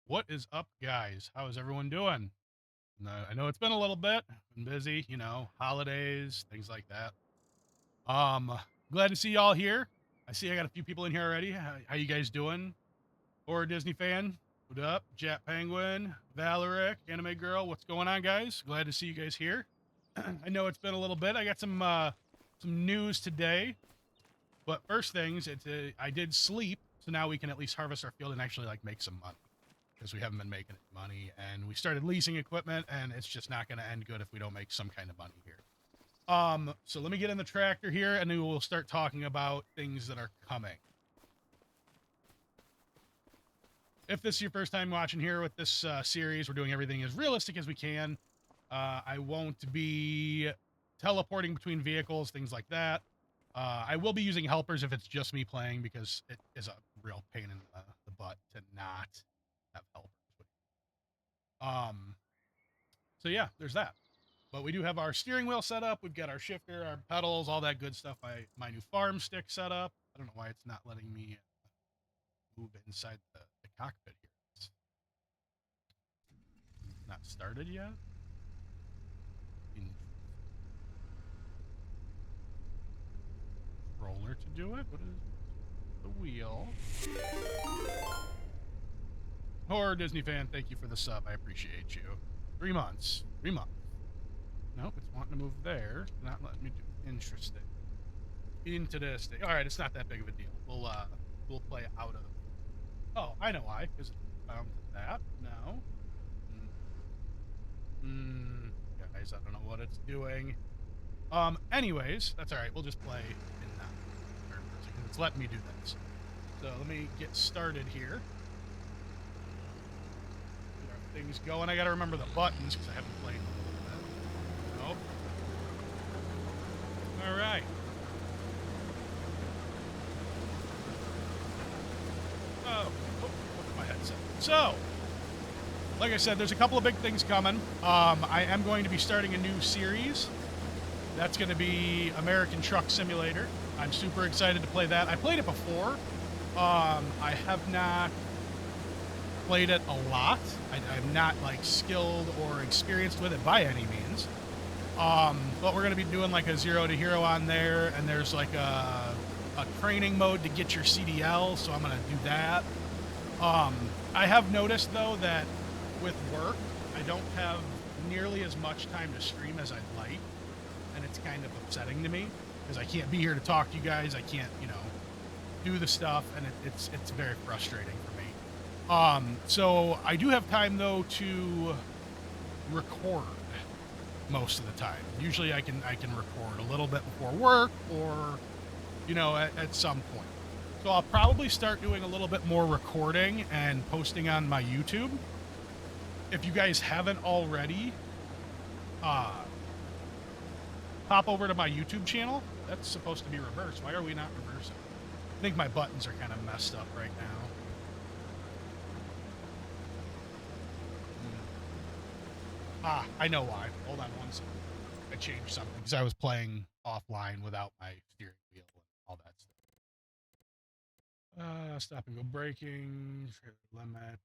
What is up, guys? How is everyone doing? I know it's been a little bit. Been busy, holidays, things like that. Glad to see y'all here. I see I got a few people in here already. How you guys doing? Horror Disney fan? What up? Jat Penguin, Valeric, Anime Girl. What's going on, guys? Glad to see you guys here. I know it's been a little bit. I got some news today. But first things, I did sleep, so now we can at least harvest our field and actually make some money, because we haven't been making any money, and we started leasing equipment, and it's just not going to end good if we don't make some kind of money here. So let me get in the tractor here, and then we'll start talking about things that are coming. If this is your first time watching here with this series, we're doing everything as realistic as we can. I won't be teleporting between vehicles, things like that. I will be using helpers if it's just me playing, because it is a real pain in the butt to not have helpers. So yeah, there's that. But we do have our steering wheel set up. We've got our shifter, our pedals, all that good stuff. My new farm stick set up. I don't know why it's not letting me move inside the cockpit here. It's not started yet. Roller to do it. What is the wheel? Horror Disney fan, thank you for the sub. I appreciate you. 3 months. 3 months. Nope, it's wanting to move there. Not letting me do it. Interesting. Interesting. All right, it's not that big of a deal. We'll play out of. Oh, I know why. Because it found that. No. Guys, I don't know what it's doing. Anyways, that's all right. We'll just play in that. It's letting me do this. So let me get started here. Get our things going. I got to remember the buttons because I haven't played in a little bit. Nope. All right. Oh, my headset. So, like I said, there's a couple of big things coming. I am going to be starting a new series. That's going to be American Truck Simulator. I'm super excited to play that. I played it before. I have not played it a lot. I'm not skilled or experienced with it by any means. But we're going to be doing a 0 to hero on there, and there's a training mode to get your CDL, so I'm going to do that. I have noticed though that with work, I don't have nearly as much time to stream as I'd like, and it's kind of upsetting to me because I can't be here to talk to you guys. I can't, do the stuff, and it's very frustrating for me. So I do have time though to record most of the time. Usually I can record a little bit before work, or at some point. So I'll probably start doing a little bit more recording and posting on my YouTube. If you guys haven't already, pop over to my YouTube channel. That's supposed to be reversed. Why are we not reversing? I think my buttons are kind of messed up right now. I know why. Hold on one second. I changed something because I was playing offline without my steering wheel and all that stuff. Stop and go braking, limit.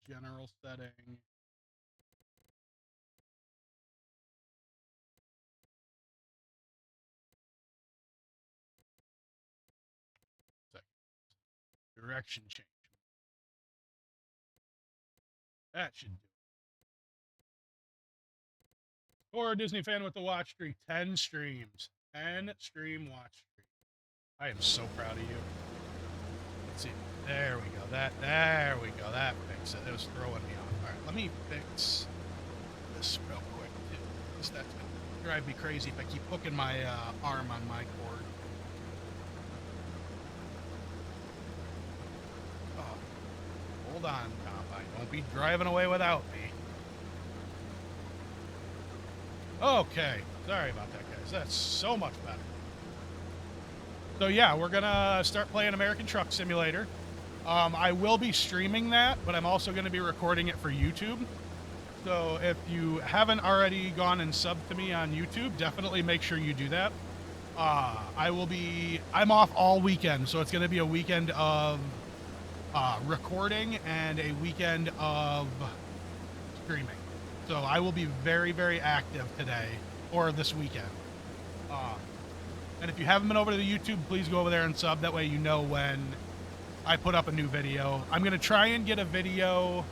General setting. Direction change. That should do it. Or a Disney fan with the watch streak. 10 streams. 10 stream watch streak. I am so proud of you. Let's see. There we go. There we go. That fixed it. It was throwing me off. All right, let me fix this real quick, too. That's going to drive me crazy if I keep hooking my arm on my cord. Oh, hold on, Combine. Don't be driving away without me. Okay. Sorry about that, guys. That's so much better. So yeah, we're gonna start playing American Truck Simulator. I will be streaming that, but I'm also going to be recording it for YouTube. So if you haven't already gone and subbed to me on YouTube, definitely make sure you do that. I'm off all weekend, so it's going to be a weekend of recording and a weekend of streaming. So I will be very, very active today or this weekend. And if you haven't been over to the YouTube, please go over there and sub. That way you know when I put up a new video. I'm going to try and get a video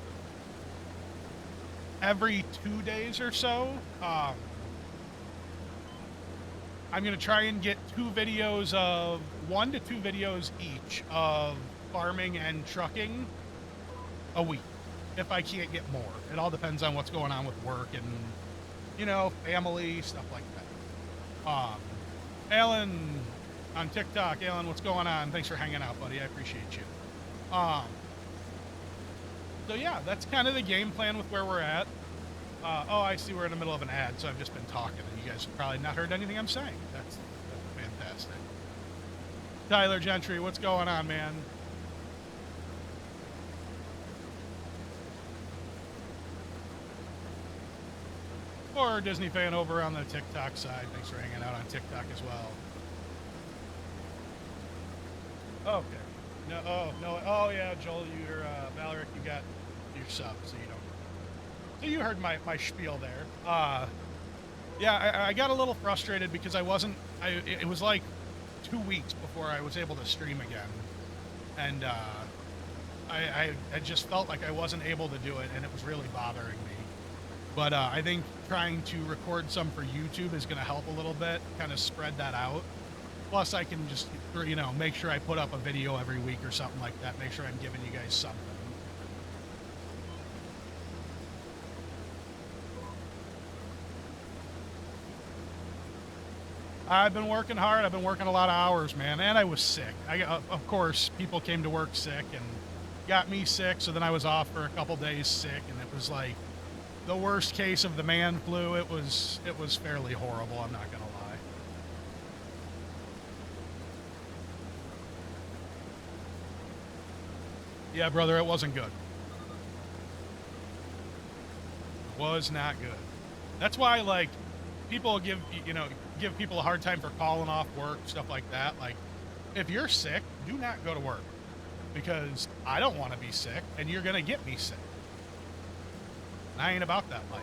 every 2 days or so. I'm going to try and get 1 to 2 videos each of farming and trucking a week, if I can't get more. It all depends on what's going on with work and, you know, family, stuff like that. Alan on TikTok. Alan, what's going on? Thanks for hanging out, buddy. I appreciate you. So yeah, that's kind of the game plan with where we're at. Oh, I see we're in the middle of an ad, so I've just been talking, and you guys have probably not heard anything I'm saying. That's fantastic. Tyler Gentry, what's going on, man? Or Disney fan over on the TikTok side. Thanks for hanging out on TikTok as well. Okay. No, oh yeah, Joel, you're Valeric, you got your sub, so you don't. So you heard my spiel there. Yeah, I got a little frustrated because it was like 2 weeks before I was able to stream again, and I just felt like I wasn't able to do it, and it was really bothering me. But I think trying to record some for YouTube is going to help a little bit, kind of spread that out. Plus, I can just, you know, make sure I put up a video every week or something like that. Make sure I'm giving you guys something. I've been working hard. I've been working a lot of hours, man. And I was sick. Of course, people came to work sick and got me sick. So then I was off for a couple days sick, and it was like the worst case of the man flu. It was fairly horrible. I'm not gonna lie. Yeah, brother, it wasn't good. It was not good. That's why, like, people give people a hard time for calling off work, stuff like that. Like, if you're sick, do not go to work, because I don't want to be sick, and you're gonna get me sick. And I ain't about that life.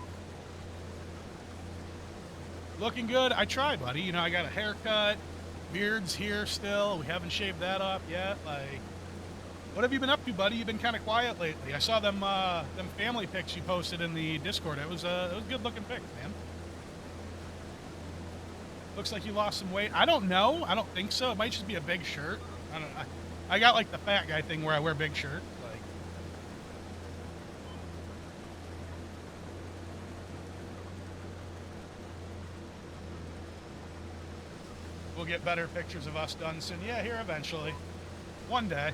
Looking good. I tried, buddy. You know, I got a haircut. Beard's here still. We haven't shaved that off yet. Like, what have you been up to, buddy? You've been kind of quiet lately. I saw them family pics you posted in the Discord. It was good looking pics, man. Looks like you lost some weight. I don't know. I don't think so. It might just be a big shirt. I don't know. I got like the fat guy thing where I wear big shirt. Like, we'll get better pictures of us done soon. Yeah, here eventually. One day.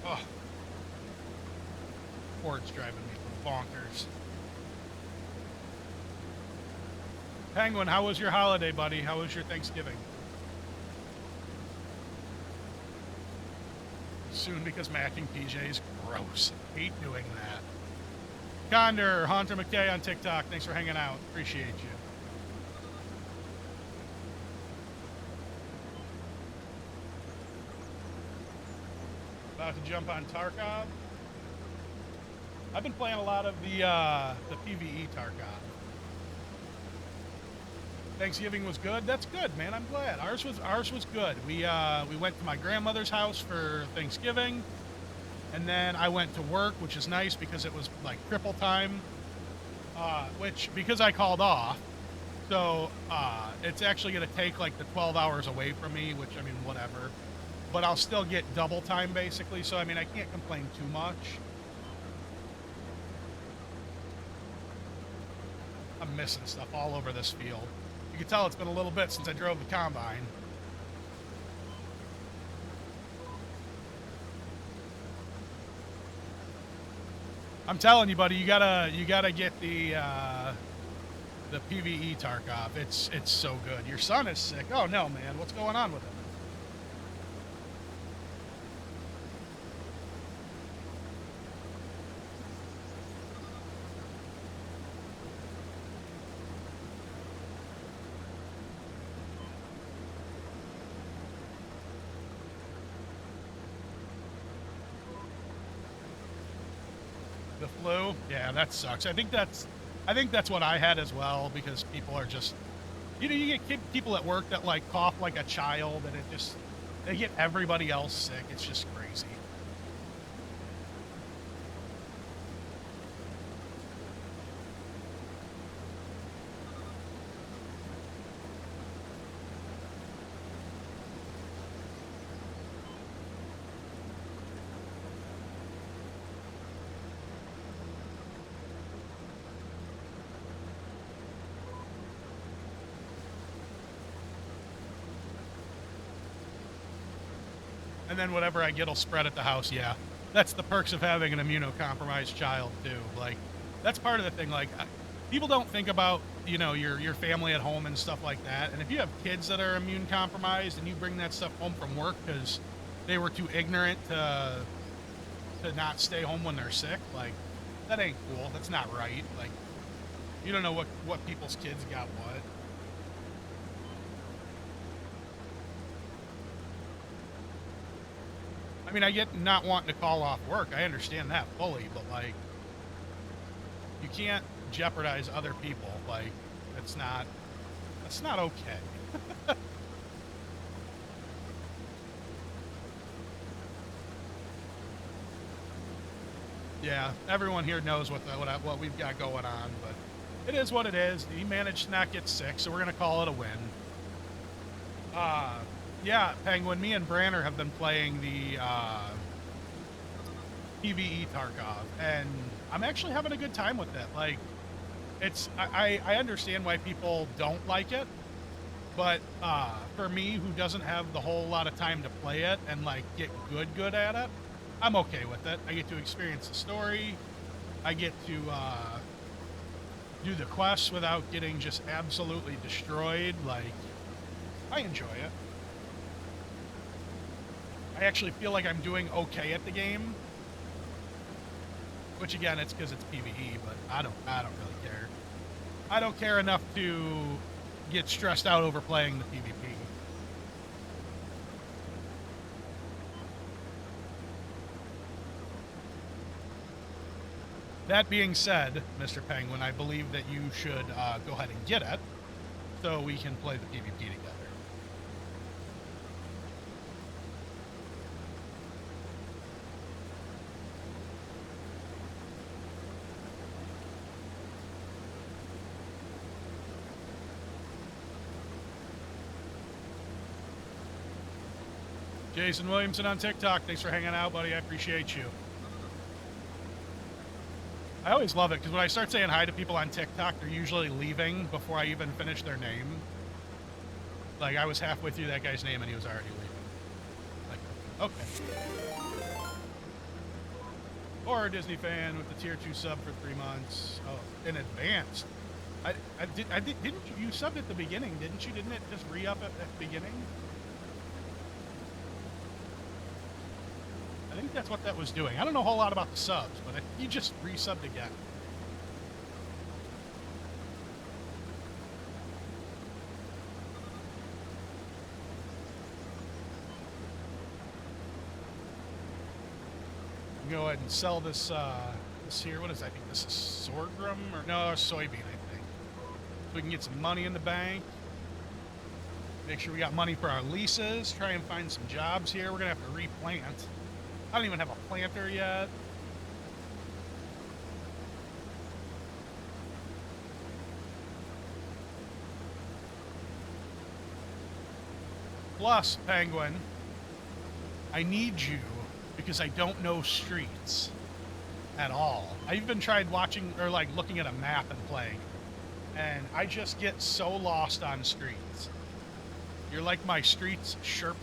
Oh. Ford's driving me bonkers. Penguin, how was your holiday, buddy? How was your Thanksgiving? Soon, because macking PJ's gross. Hate doing that. Condor, Hunter McKay on TikTok. Thanks for hanging out. Appreciate you. About to jump on Tarkov. I've been playing a lot of the PvE Tarkov. Thanksgiving was good. That's good, man. I'm glad. Ours was good. We went to my grandmother's house for Thanksgiving, and then I went to work, which is nice because it was like triple time. Which, because I called off, so it's actually going to take like the 12 hours away from me. Which, I mean, whatever. But I'll still get double time basically. So I mean, I can't complain too much. I'm missing stuff all over this field. You can tell it's been a little bit since I drove the combine. I'm telling you, buddy, you gotta get the PvE Tarkov. It's so good. Your son is sick. Oh no, man, what's going on with him? The flu? Yeah, that sucks. I think that's what I had as well because people are just you get people at work that like cough like a child and it just they get everybody else sick. It's just crazy. And then whatever I get will spread at the house. Yeah, that's the perks of having an immunocompromised child too. Like, that's part of the thing. Like, people don't think about your family at home and stuff like that. And if you have kids that are immune compromised and you bring that stuff home from work because they were too ignorant to not stay home when they're sick, like that ain't cool. That's not right. Like, you don't know what people's kids got what. I mean, I get not wanting to call off work. I understand that fully, but like, you can't jeopardize other people. Like, that's not okay. Yeah, everyone here knows what we've got going on, but it is what it is. He managed to not get sick, so we're gonna call it a win. Uh, yeah, Penguin. Me and Branner have been playing the PVE Tarkov, and I'm actually having a good time with it. Like, I understand why people don't like it, but for me, who doesn't have the whole lot of time to play it and like get good at it, I'm okay with it. I get to experience the story. I get to do the quests without getting just absolutely destroyed. Like, I enjoy it. I actually feel like I'm doing okay at the game, which again, it's because it's PvE, but I don't really care. I don't care enough to get stressed out over playing the PvP. That being said, Mr. Penguin, I believe that you should go ahead and get it so we can play the PvP together. Jason Williamson on TikTok. Thanks for hanging out, buddy. I appreciate you. I always love it because when I start saying hi to people on TikTok, they're usually leaving before I even finish their name. Like, I was halfway through that guy's name and he was already leaving. Like, okay. Or a Disney fan with the tier 2 sub for 3 months. Oh, in advance. Didn't you subbed at the beginning, didn't you? Didn't it just re-up at the beginning? I think that's what that was doing. I don't know a whole lot about the subs, but you just resubbed again. Go ahead and sell this this here. What is that? I think this is sorghum or no, soybean, I think. So we can get some money in the bank. Make sure we got money for our leases. Try and find some jobs here. We're gonna have to replant. I don't even have a planter yet. Plus, Penguin, I need you because I don't know streets at all. I even tried watching or like looking at a map and playing, and I just get so lost on streets. You're like my streets Sherpa.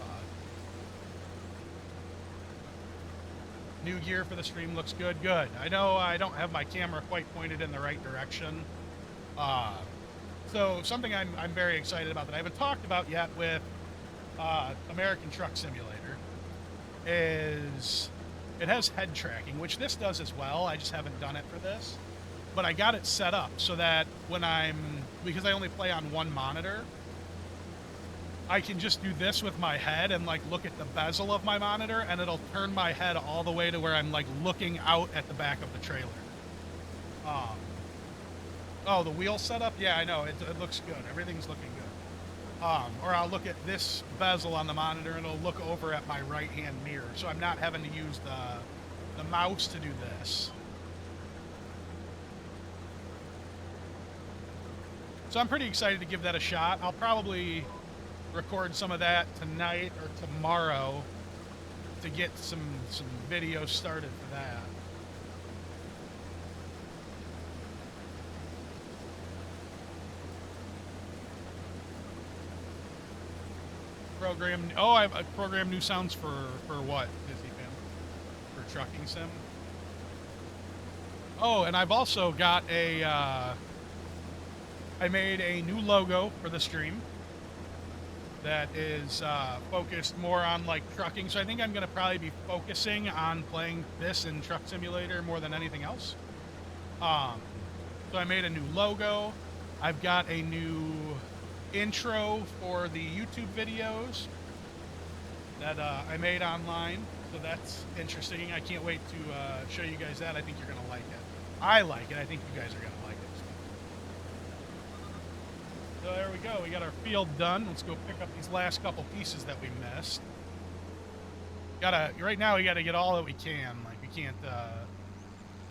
New gear for the stream looks good. Good. I know I don't have my camera quite pointed in the right direction. So something I'm very excited about that I haven't talked about yet with American Truck Simulator is it has head tracking, which this does as well. I just haven't done it for this. But I got it set up so that because I only play on one monitor, I can just do this with my head and like look at the bezel of my monitor and it'll turn my head all the way to where I'm like looking out at the back of the trailer. Oh, the wheel setup? Yeah, I know. It looks good. Everything's looking good. Or I'll look at this bezel on the monitor and it'll look over at my right-hand mirror. So I'm not having to use the mouse to do this. So I'm pretty excited to give that a shot. I'll probably record some of that tonight or tomorrow to get some videos started for that. Program. Oh, I program new sounds for what? Disney Fan? For Trucking Sim. Oh, and I've also got a. I made a new logo for the stream that is focused more on like trucking. So I think I'm going to probably be focusing on playing this in Truck Simulator more than anything else. So I made a new logo. I've got a new intro for the YouTube videos that I made online. So that's interesting. I can't wait to show you guys that. I think you're going to like it. I like it. I think you guys are going to like it. So there we go. We got our field done. Let's go pick up these last couple pieces that we missed. Right now we gotta get all that we can. Like we can't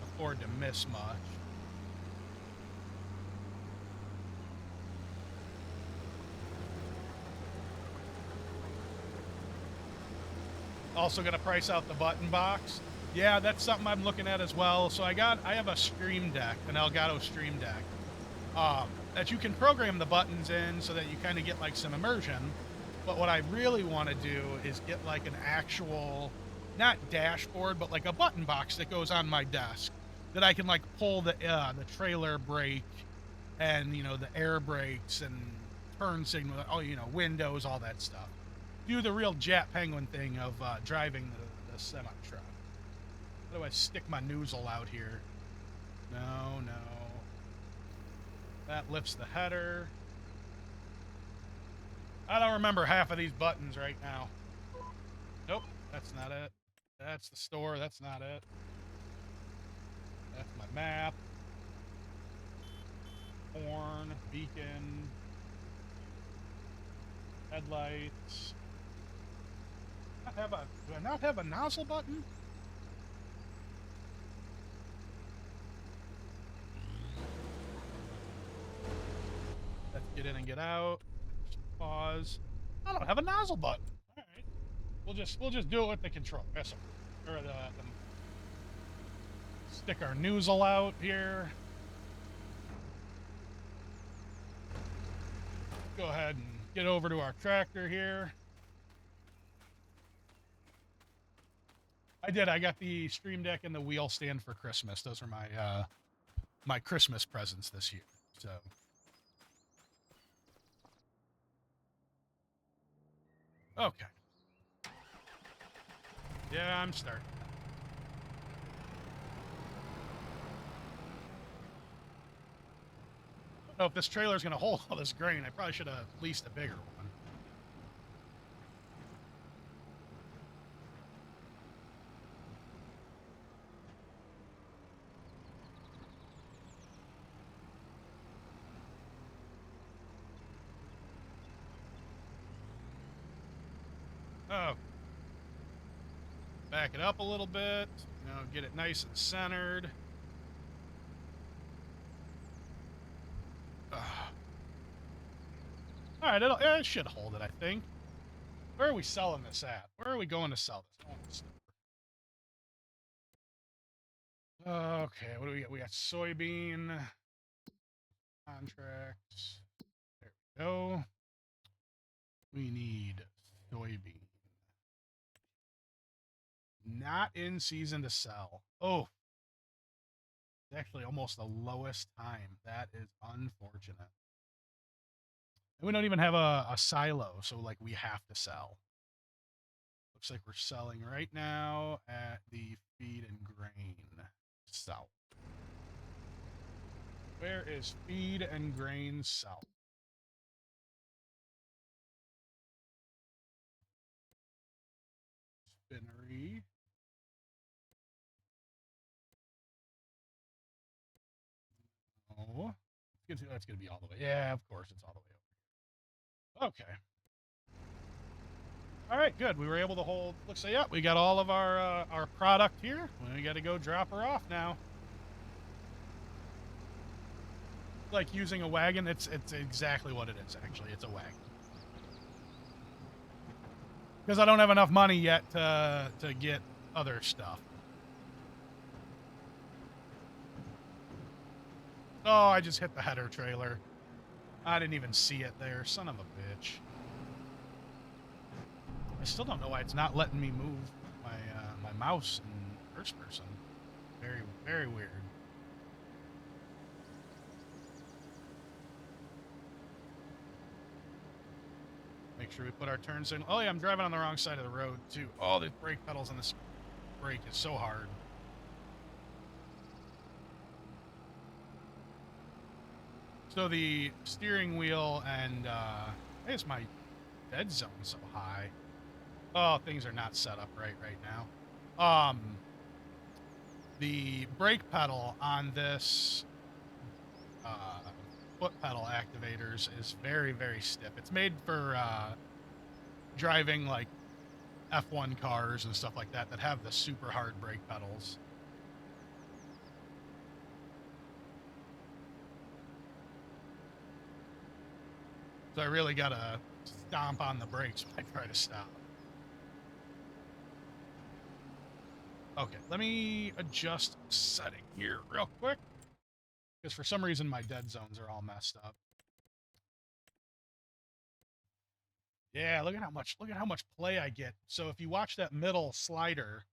afford to miss much. Also gonna price out the button box. Yeah, that's something I'm looking at as well. So I have a Stream Deck, an Elgato Stream Deck, that you can program the buttons in so that you kind of get like some immersion. But what I really want to do is get like an actual, not dashboard, but like a button box that goes on my desk that I can like pull the trailer brake and the air brakes and turn signal, windows, all that stuff. Do the real Jet Penguin thing of driving the semi truck. How do I stick my noozle out here? No. That lifts the header. I don't remember half of these buttons right now. Nope, that's not it. That's the store, that's not it. That's my map. Horn, beacon, headlights. Do I not have a nozzle button? Let's get in and get out. Pause. I don't have a nozzle button. All right. We'll just do it with the control. Yes, or stick our nozzle out here. Go ahead and get over to our tractor here. I did. I got the Stream Deck and the wheel stand for Christmas. Those are my Christmas presents this year. So. Okay. Yeah, I'm starting. I don't know if this trailer is going to hold all this grain. I probably should have leased a bigger one. Oh. Back it up a little bit. Get it nice and centered. All right, it should hold it, I think. Where are we selling this at? Where are we going to sell this? Okay, what do we got? We got soybean contracts. There we go. We need soybean. Not in season to sell. Oh, it's actually almost the lowest time. That is unfortunate. And we don't even have a silo, so like we have to sell. Looks like we're selling right now at the feed and grain south. Where is feed and grain south? Spinnery. That's gonna be all the way. Yeah, of course, it's all the way over. Okay. All right, good. We were able to hold. Looks like, yeah, we got all of our product here. We got to go drop her off now. Like using a wagon, it's exactly what it is. Actually, it's a wagon. Because I don't have enough money yet to get other stuff. Oh, I just hit the header trailer. I didn't even see it there. Son of a bitch. I still don't know why it's not letting me move my mouse in first person. Very, very weird. Make sure we put our turns in. Oh yeah, I'm driving on the wrong side of the road too. Oh, the brake pedals on this brake is so hard. So the steering wheel and why is my dead zone so high? Oh, things are not set up right now. The brake pedal on this foot pedal activators is very, very stiff. It's made for driving like F1 cars and stuff like that that have the super hard brake pedals. So I really gotta stomp on the brakes when I try to stop. Okay, let me adjust setting here real quick. Because for some reason my dead zones are all messed up. Yeah, look at how much play I get. So if you watch that middle slider,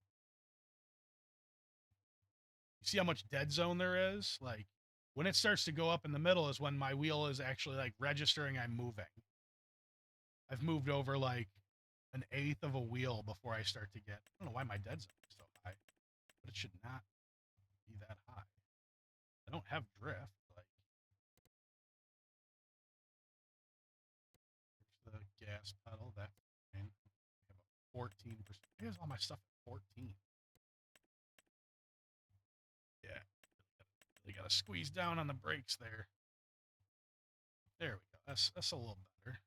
you see how much dead zone there is? Like when it starts to go up in the middle is when my wheel is actually like registering I'm moving. I've moved over like an eighth of a wheel before I start to get. I don't know why my dead zone is so high, but it should not be that high. I don't have drift. Like the gas pedal. That fine. I have a 14%. Here's all my stuff at 14. Yeah, they gotta squeeze down on the brakes there. There we go. That's a little better.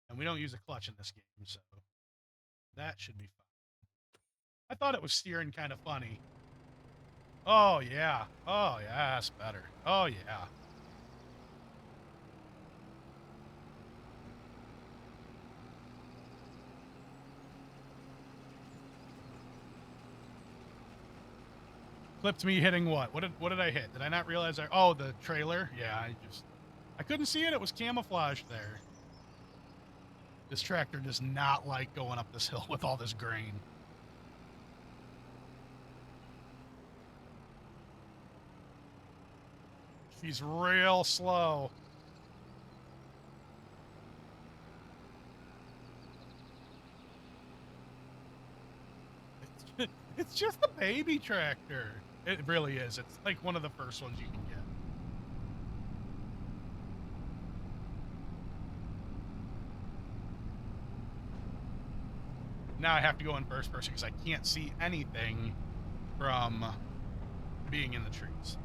And we don't use a clutch in this game, so that should be fine. I thought it was steering kind of funny. Oh yeah. Oh yeah, that's better. Oh yeah. Clipped me hitting what? What did I hit? Did I not realize oh, the trailer? Yeah, I couldn't see it. It was camouflaged there. This tractor does not like going up this hill with all this grain. He's real slow. It's just a baby tractor. It really is. It's like one of the first ones you can get. Now I have to go in first person because I can't see anything from being in the trees.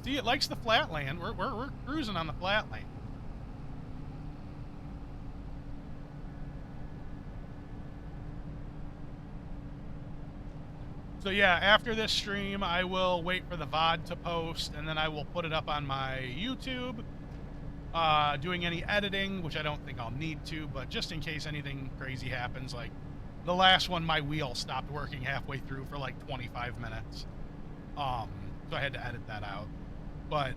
See, it likes the flat land. We're cruising on the flat land. So yeah, after this stream, I will wait for the VOD to post, and then I will put it up on my YouTube. Doing any editing, which I don't think I'll need to, but just in case anything crazy happens, like the last one, my wheel stopped working halfway through for like 25 minutes. So I had to edit that out. But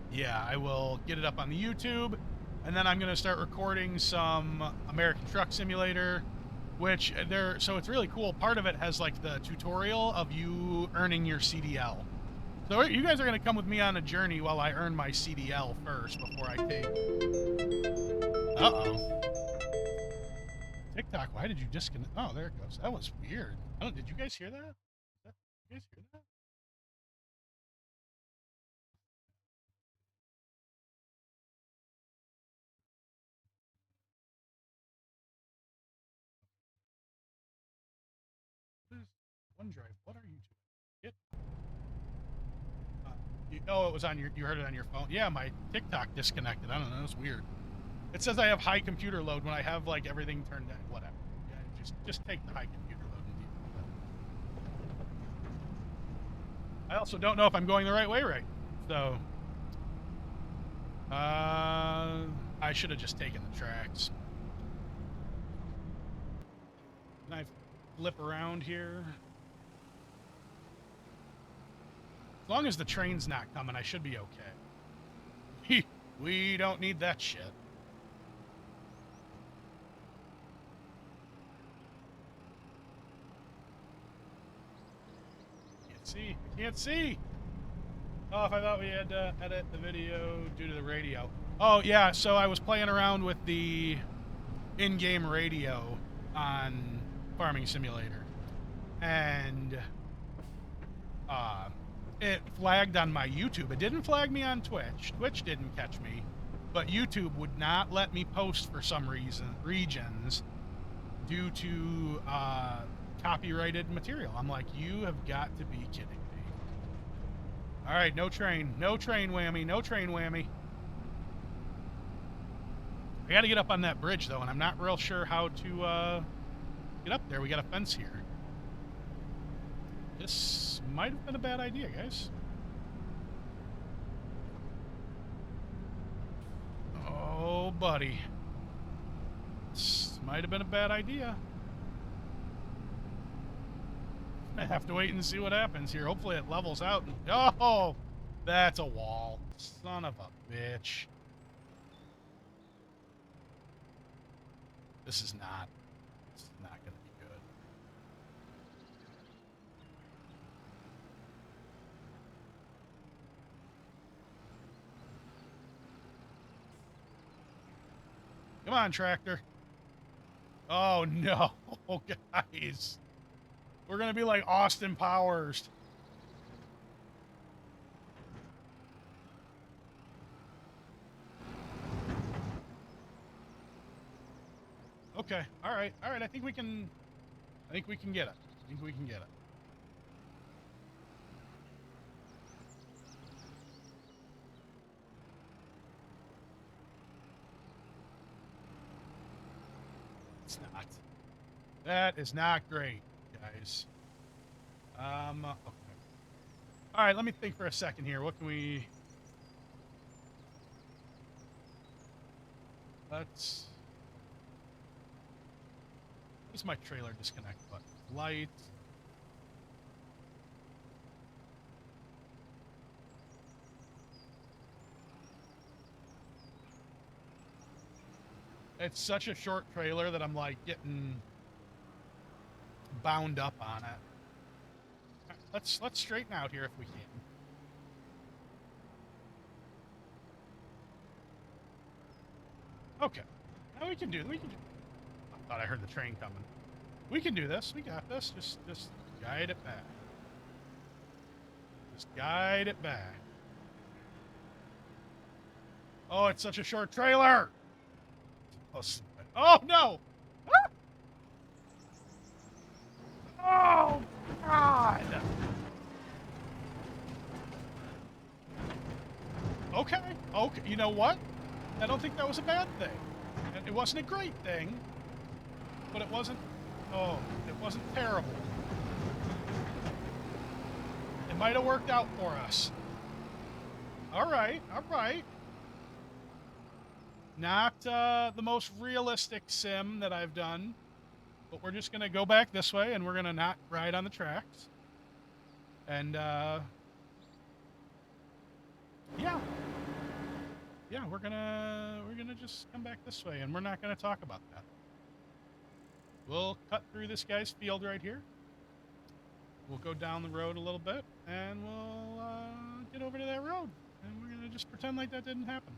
yeah, I will get it up on the YouTube, and then I'm gonna start recording some American Truck Simulator, which so it's really cool. Part of it has like the tutorial of you earning your CDL. So you guys are gonna come with me on a journey while I earn my CDL first before I take. Uh-oh. TikTok, why did you disconnect? Oh, there it goes. That was weird. Did you guys hear that? Did you guys hear that? OneDrive, what are you doing? Get. Oh, it was on your. You heard it on your phone. Yeah, my TikTok disconnected. I don't know. It's weird. It says I have high computer load when I have like everything turned down. Whatever. Yeah, just take the high computer load and deal with it. I also don't know if I'm going the right way, right? So, I should have just taken the tracks. Can I flip around here? As long as the train's not coming, I should be okay. We don't need that shit. Can't see. Can't see. Oh, if I thought we had to edit the video due to the radio. Oh, yeah, so I was playing around with the in-game radio on Farming Simulator. And it flagged on my YouTube. It didn't flag me on Twitch. Twitch didn't catch me. But YouTube would not let me post for some regions due to copyrighted material. I'm like, you have got to be kidding me. All right, no train. No train whammy. No train whammy. I got to get up on that bridge, though, and I'm not real sure how to get up there. We got a fence here. This might have been a bad idea, guys. Oh, buddy. This might have been a bad idea. I have to wait and see what happens here. Hopefully it levels out. Oh, that's a wall. Son of a bitch. This is not going to be good. Come on, tractor. Oh, no. Oh, guys. We're going to be like Austin Powers. Okay. All right. All right. I think we can get it. I think we can get it. It's not. That is not great, guys. Okay. All right, let me think for a second here. What can we... Let's... What's my trailer disconnect button? Light. It's such a short trailer that I'm like getting bound up on it. Let's straighten out here if we can. Okay. Now we can do. I thought I heard the train coming. We can do this. We got this. Just guide it back. Just guide it back. Oh, it's such a short trailer. Oh no! Oh God! Okay. Okay. You know what? I don't think that was a bad thing. It wasn't a great thing, but it wasn't. Oh, it wasn't terrible. It might have worked out for us. All right. All right. Not the most realistic sim that I've done, but we're just going to go back this way, and we're going to not ride on the tracks. And, yeah. Yeah, we're gonna just come back this way, and we're not going to talk about that. We'll cut through this guy's field right here. We'll go down the road a little bit, and we'll get over to that road, and we're going to just pretend like that didn't happen.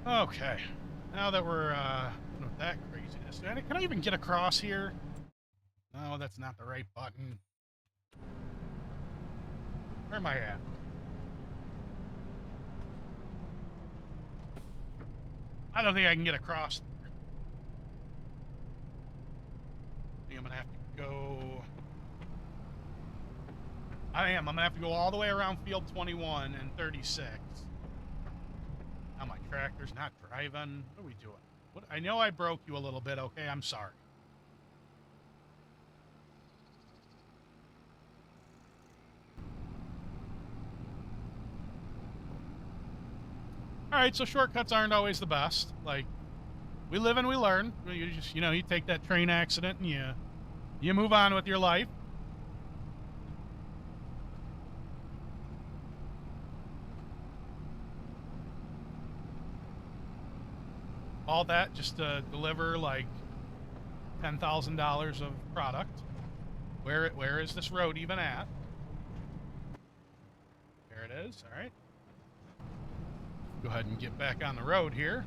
Okay, now that we're done with that craziness, can I even get across here? No, that's not the right button. Where am I at? I don't think I can get across. I think I'm gonna have to I am. I'm gonna have to go all the way around field 21 and 36. Now my tractor's not driving. What are we doing? What? I know I broke you a little bit. Okay, I'm sorry. All right, so shortcuts aren't always the best. Like, we live and we learn. You just, you take that train accident and you move on with your life. All that just to deliver like $10,000 of product. Where is this road even at? There it is. All right. Go ahead and get back on the road here.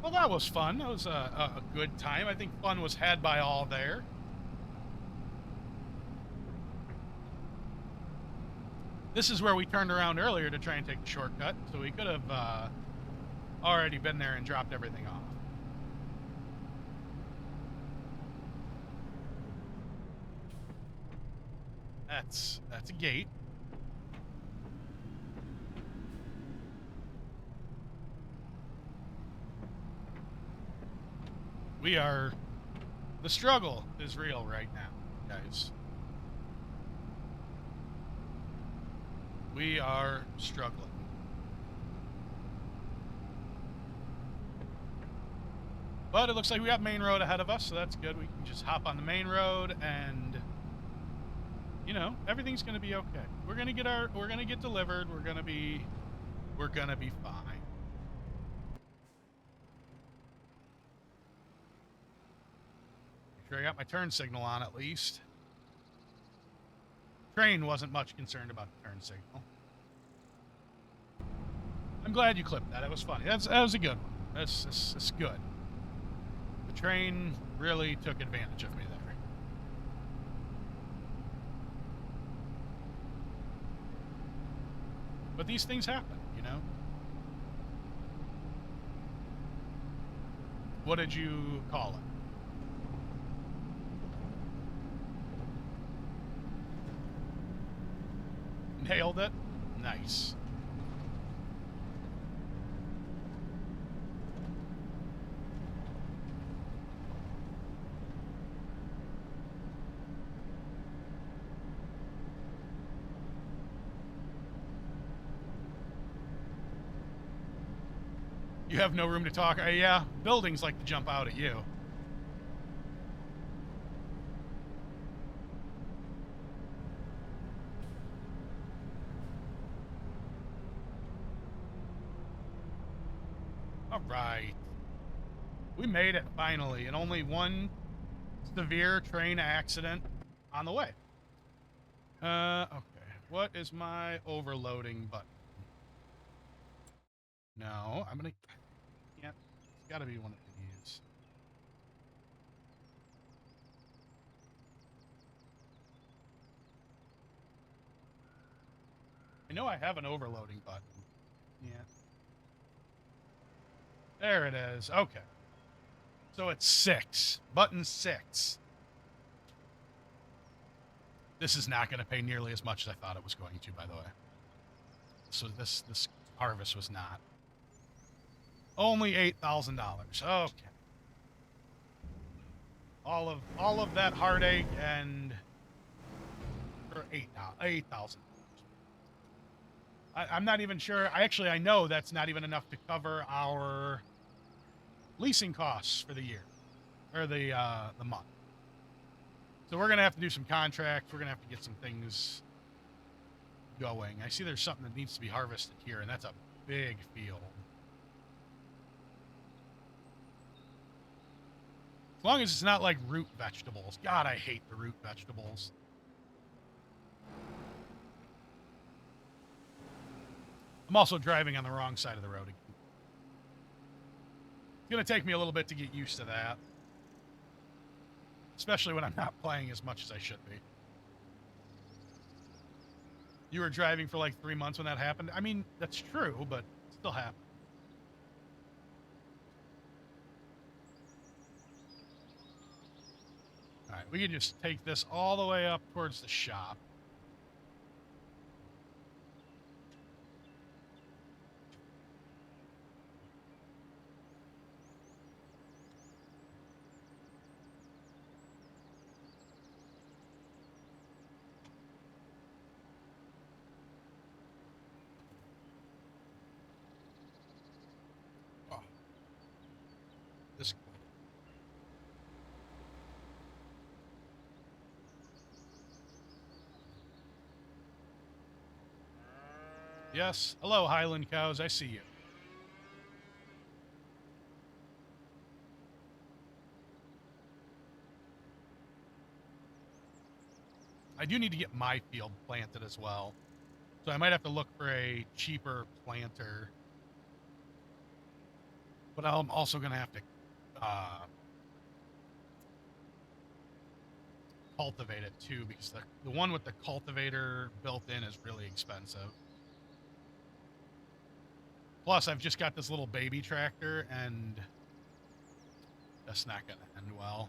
Well, that was fun. That was a good time. I think fun was had by all there. This is where we turned around earlier to try and take the shortcut, so we could have already been there and dropped everything off. That's a gate. The struggle is real right now, guys. We are struggling. But it looks like we got main road ahead of us, so that's good. We can just hop on the main road and, everything's going to be okay. We're going to get delivered. We're going to be fine. Make sure I got my turn signal on at least. Train wasn't much concerned about the turn signal. I'm glad you clipped that. It was funny. That was a good one. That's good. The train really took advantage of me there. But these things happen, What did you call it? Nailed it? Nice. You have no room to talk. Yeah, buildings like to jump out at you. All right. We made it finally, and only one severe train accident on the way. Okay. What is my overloading button? No, I'm gonna... Yeah, it's gotta be one of these. I know I have an overloading button. Yeah. There it is. Okay. So it's 6. Button 6. This is not going to pay nearly as much as I thought it was going to, by the way. So this harvest was not. Only $8,000. Okay. All of that heartache and for $8,000. I'm not even sure. I know that's not even enough to cover our leasing costs for the year or the month. So we're gonna have to do some contracts. We're gonna have to get some things going. I see there's something that needs to be harvested here, and that's a big field. As long as it's not like root vegetables. God, I hate the root vegetables. I'm also driving on the wrong side of the road again. It's going to take me a little bit to get used to that. Especially when I'm not playing as much as I should be. You were driving for like 3 months when that happened? I mean, that's true, but it still happened. All right, We can just take this all the way up towards the shop. Oh, this. Yes. Hello, Highland cows. I see you. I do need to get my field planted as well. So I might have to look for a cheaper planter. But I'm also going to have to cultivate it too, because the one with the cultivator built in is really expensive. Plus, I've just got this little baby tractor, and that's not going to end well.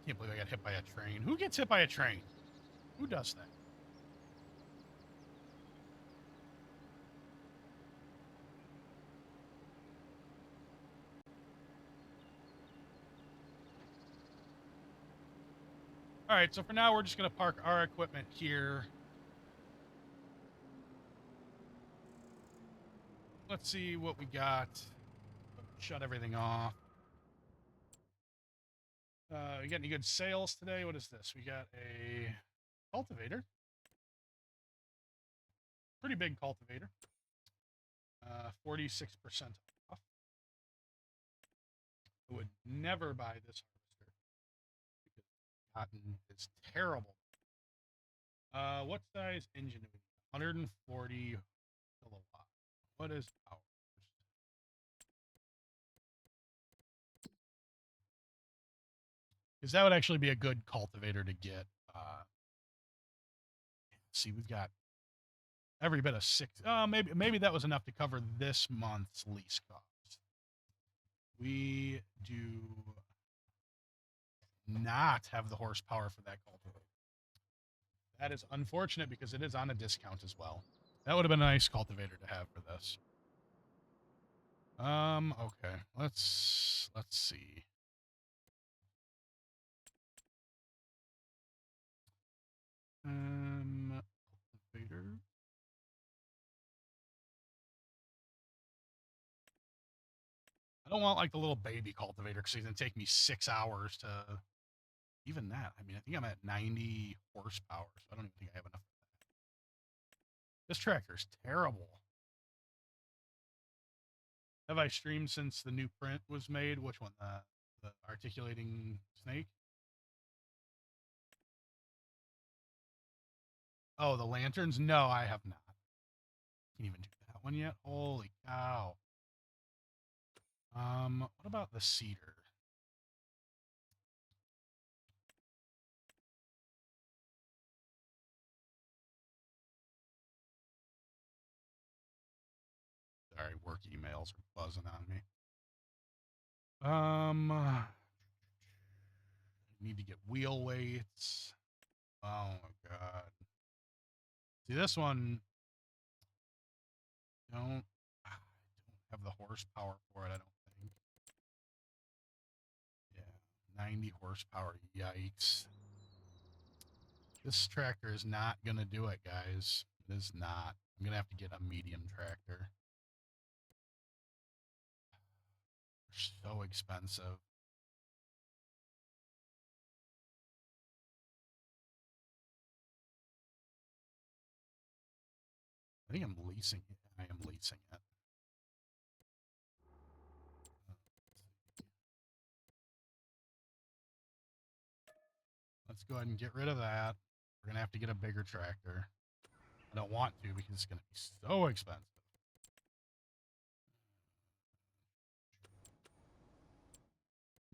Can't believe I got hit by a train. Who gets hit by a train? Who does that? All right, so for now, we're just going to park our equipment here. Let's see what we got. Shut everything off. We got any good sales today? What is this? We got a cultivator. Pretty big cultivator. 46% off. I would never buy this harvester because cotton is terrible. What size engine do we need? 140 kilowatt. What is ours? Because that would actually be a good cultivator to get. See, we've got every bit of six. Maybe that was enough to cover this month's lease cost. We do not have the horsepower for that cultivator. That is unfortunate because it is on a discount as well. That would have been a nice cultivator to have for this. Okay. Let's see. Cultivator. I don't want like the little baby cultivator because it's gonna take me 6 hours to even that. I mean, I think I'm at 90 horsepower, so I don't even think I have enough. This tractor is terrible. Have I streamed since the new print was made? Which one? The articulating snake? Oh, the lanterns? No, I have not. Can't even do that one yet. Holy cow. What about the cedar? Sorry, work emails are buzzing on me. Need to get wheel weights. Oh my god. See, this one don't have the horsepower for it, I don't think. Yeah, 90 horsepower. Yikes. This tractor is not going to do it, guys. It is not. I'm going to have to get a medium tractor. They're so expensive. I think I'm leasing it. I am leasing it. Let's go ahead and get rid of that. We're going to have to get a bigger tractor. I don't want to because it's going to be so expensive.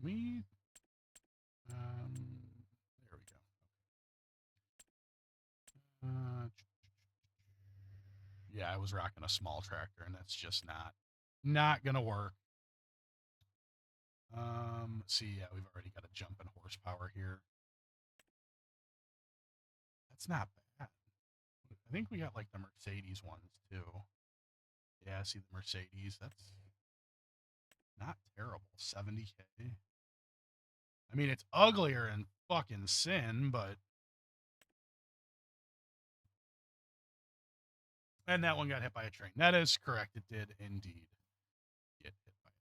We, there we go. Yeah, I was rocking a small tractor, and that's just not gonna work. Let's see. Yeah, we've already got a jump in horsepower here. That's not bad. I think we got like the Mercedes ones too. Yeah, see the Mercedes. That's not terrible. 70K. I mean, it's uglier than fucking sin, but. And that one got hit by a train. That is correct. It did indeed get hit by a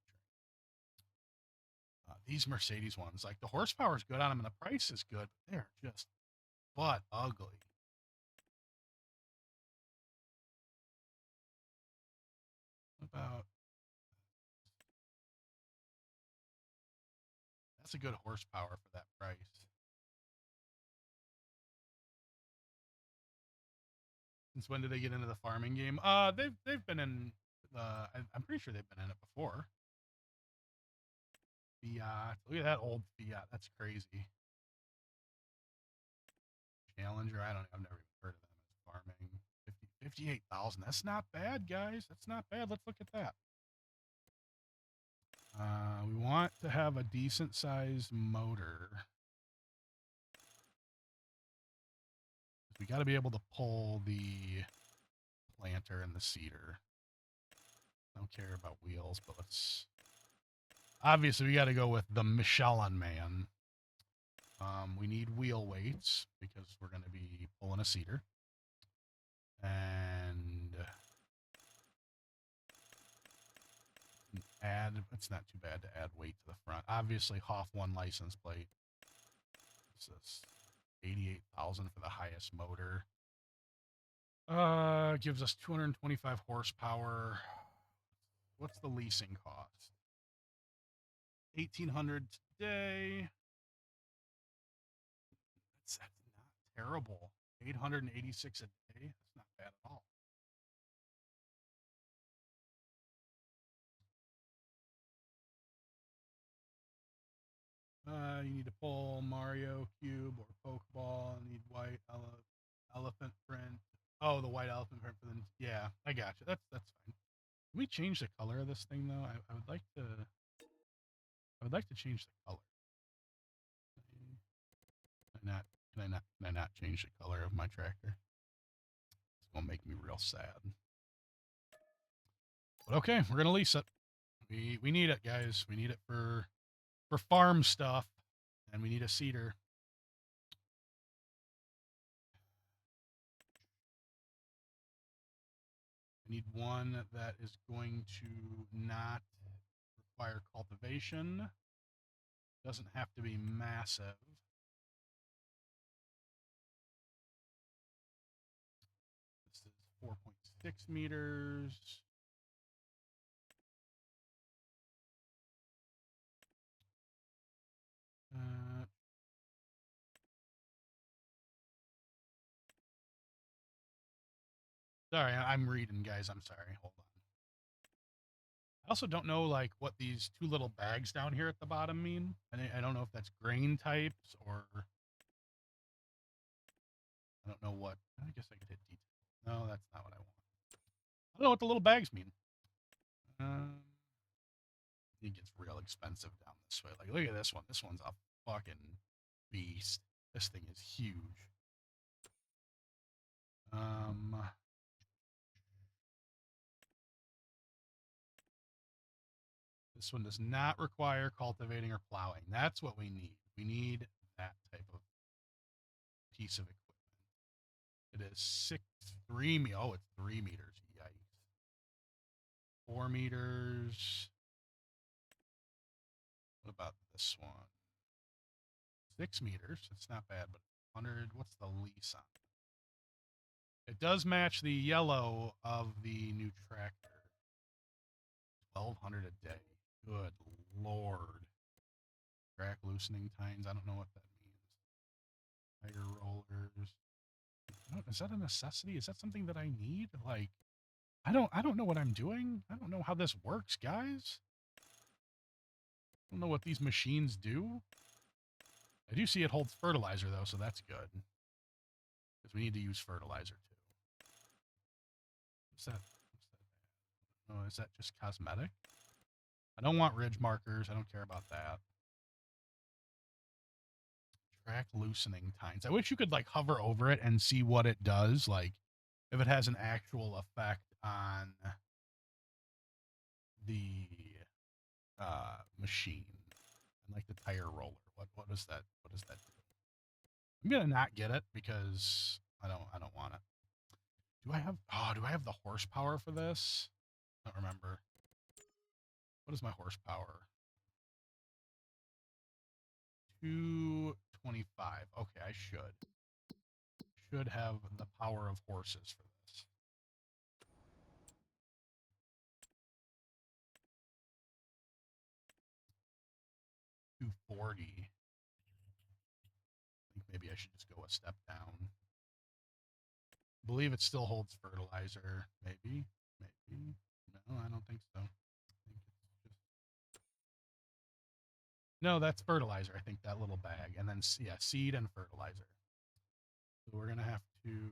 train. These Mercedes ones, like the horsepower is good on them and the price is good, but they're just butt ugly. What about. That's a good horsepower for that price. Since when did they get into the farming game? They've been in. I'm pretty sure they've been in it before. Fiat. Look at that old Fiat. That's crazy. Challenger. I've never even heard of them as farming. 58,000. That's not bad, guys. That's not bad. Let's look at that. We want to have a decent sized motor. We got to be able to pull the planter and the seeder. Don't care about wheels, but let's. Obviously, we got to go with the Michelin Man. We need wheel weights because we're going to be pulling a seeder. And it's not too bad to add weight to the front. Obviously, Hoff 1 license plate. What's this? 88,000 for the highest motor. Gives us 225 horsepower. What's the leasing cost? 1,800 today. That's not terrible. 886 a day. That's not bad at all. You need to pull Mario Cube or Pokeball. You need white elephant print. Oh, the white elephant print for the. Yeah, I got you. That's fine. Can we change the color of this thing though? I would like to. I would like to change the color. Can I not change the color of my tractor? It's gonna make me real sad. But okay, we're gonna lease it. We need it, guys. We need it for farm stuff, and we need a seeder. I need one that is going to not require cultivation. Doesn't have to be massive. This is 4.6 meters. Sorry, I'm reading, guys. I'm sorry. Hold on. I also don't know like what these two little bags down here at the bottom mean. I don't know if that's grain types or I don't know what. I guess I could hit detail. No, that's not what I want. I don't know what the little bags mean. It gets real expensive down this way. Like, look at this one. This one's a fucking beast. This thing is huge. This one does not require cultivating or plowing. That's what we need. We need that type of piece of equipment. It is 3 meters. Oh, it's 3 meters. Yikes. 4 meters. What about this one? 6 meters. It's not bad, but 100. What's the lease on it? It does match the yellow of the new tractor. 1,200 a day. Good lord. Track loosening tines. I don't know what that means. Tire rollers. Is that a necessity? Is that something that I need? Like, I don't know what I'm doing. I don't know how this works, guys. I don't know what these machines do. I do see it holds fertilizer though, so that's good. Because we need to use fertilizer too. What's that? Oh, is that just cosmetic? I don't want ridge markers. I don't care about that. Track loosening tines. I wish you could like hover over it and see what it does. Like if it has an actual effect on the machine. And like the tire roller. What does that do? I'm gonna not get it because I don't want it. Do I have the horsepower for this? I don't remember. What is my horsepower? 225. Okay, I should have the power of horses for this. 240. I think maybe I should just go a step down. I believe it still holds fertilizer. Maybe. No, I don't think so. No, that's fertilizer. I think that little bag. And then, yeah, seed and fertilizer. So we're going to have to...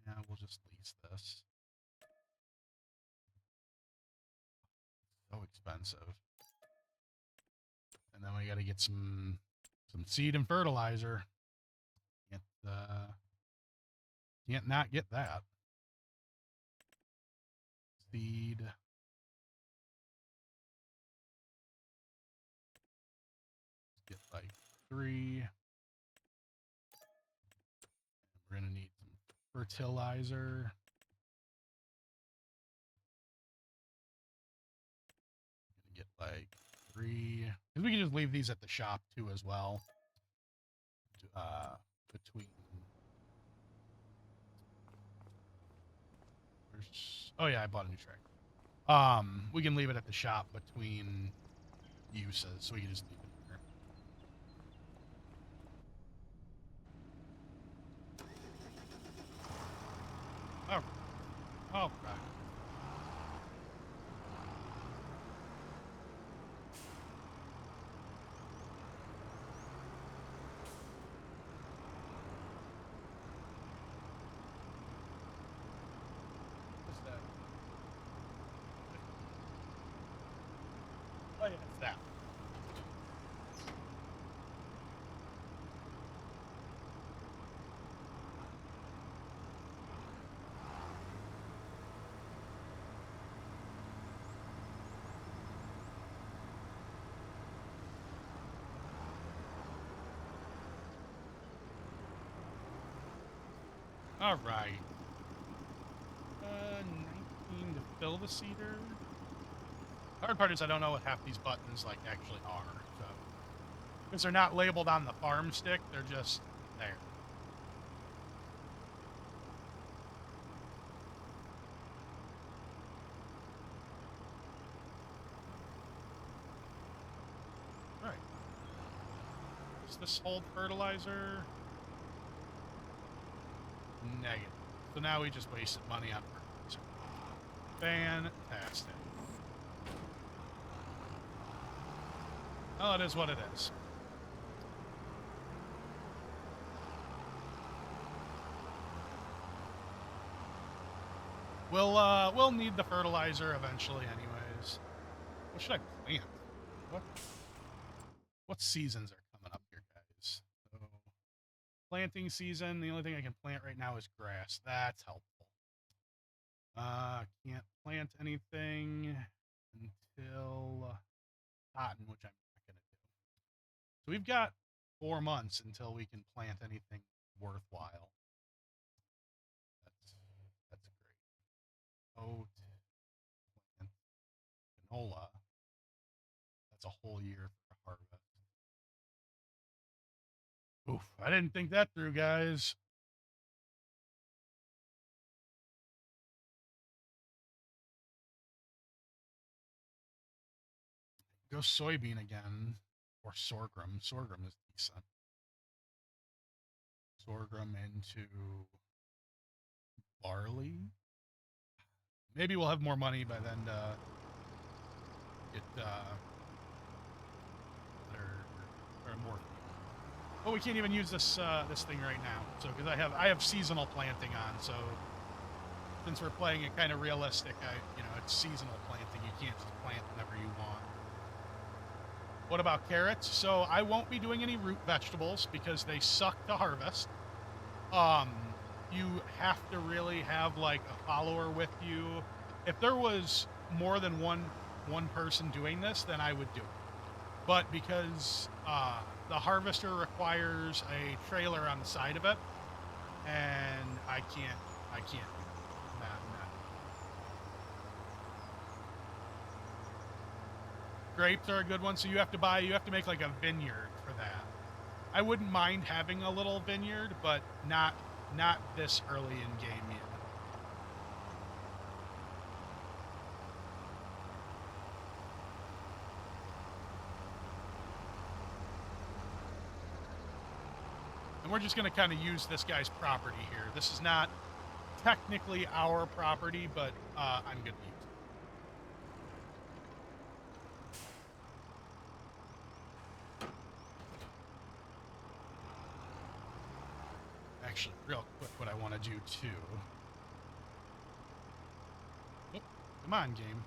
Yeah, we'll just lease this. So expensive. And then we got to get some seed and fertilizer. Can't not get that. Seed. Get like 3. We're going to need some fertilizer. Gonna get like 3. Because we can just leave these at the shop too as well. Between. Oh yeah, I bought a new tractor. We can leave it at the shop between uses, so we can just leave it here. Oh, right. What's that? Oh yeah, it's that. All right. 19 to fill the seeder. Hard part is I don't know what half these buttons like actually are. So because they're not labeled on the farm stick, they're just there. Right. Does this hold fertilizer? Negative. So now we just wasted money on fertilizer. Fantastic. Oh, it is what it is. We'll need the fertilizer eventually anyways. What should I plant? What seasons are coming up here, guys? So, planting season, the only thing I can plant right now is grass. That's helpful. Can't plant anything until cotton, which I'm not going to do. So we've got 4 months until we can plant anything worthwhile. That's great. Oat, plant canola. That's a whole year for harvest. Oof, I didn't think that through, guys. Go soybean again, or sorghum. Sorghum is decent. Sorghum into barley. Maybe we'll have more money by then to get or more. But we can't even use this this thing right now. So because I have seasonal planting on, so since we're playing it kind of realistic, it's seasonal planting. You can't just plant whenever you want. What about carrots? So I won't be doing any root vegetables because they suck to harvest. You have to really have like a follower with you. If there was more than one person doing this, then I would do it. But because the harvester requires a trailer on the side of it, and I can't do that. Grapes are a good one, so you have to make like a vineyard for that. I wouldn't mind having a little vineyard, but not this early in game yet. And we're just going to kind of use this guy's property here. This is not technically our property, but I'm going to use it. Actually, real quick, what I want to do too. Oh, come on, game.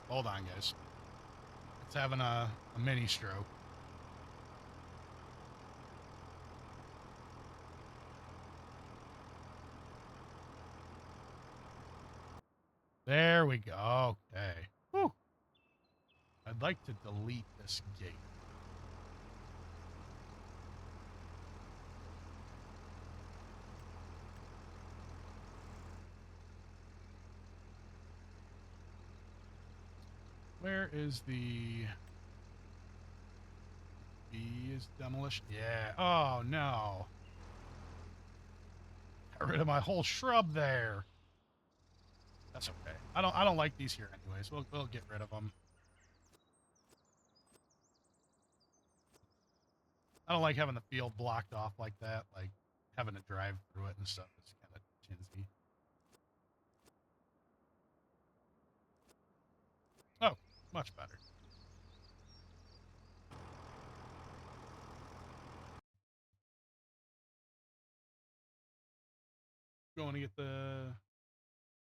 Hold on, guys. It's having a mini stroke. There we go. Okay. Whew. I'd like to delete this gate. Where is the... B is demolition? Yeah. Oh, no. Got rid of my whole shrub there. That's okay. I don't like these here anyways. We'll get rid of them. I don't like having the field blocked off like that, like having to drive through it and stuff. It's kind of chinsy. Oh, much better. Going to get the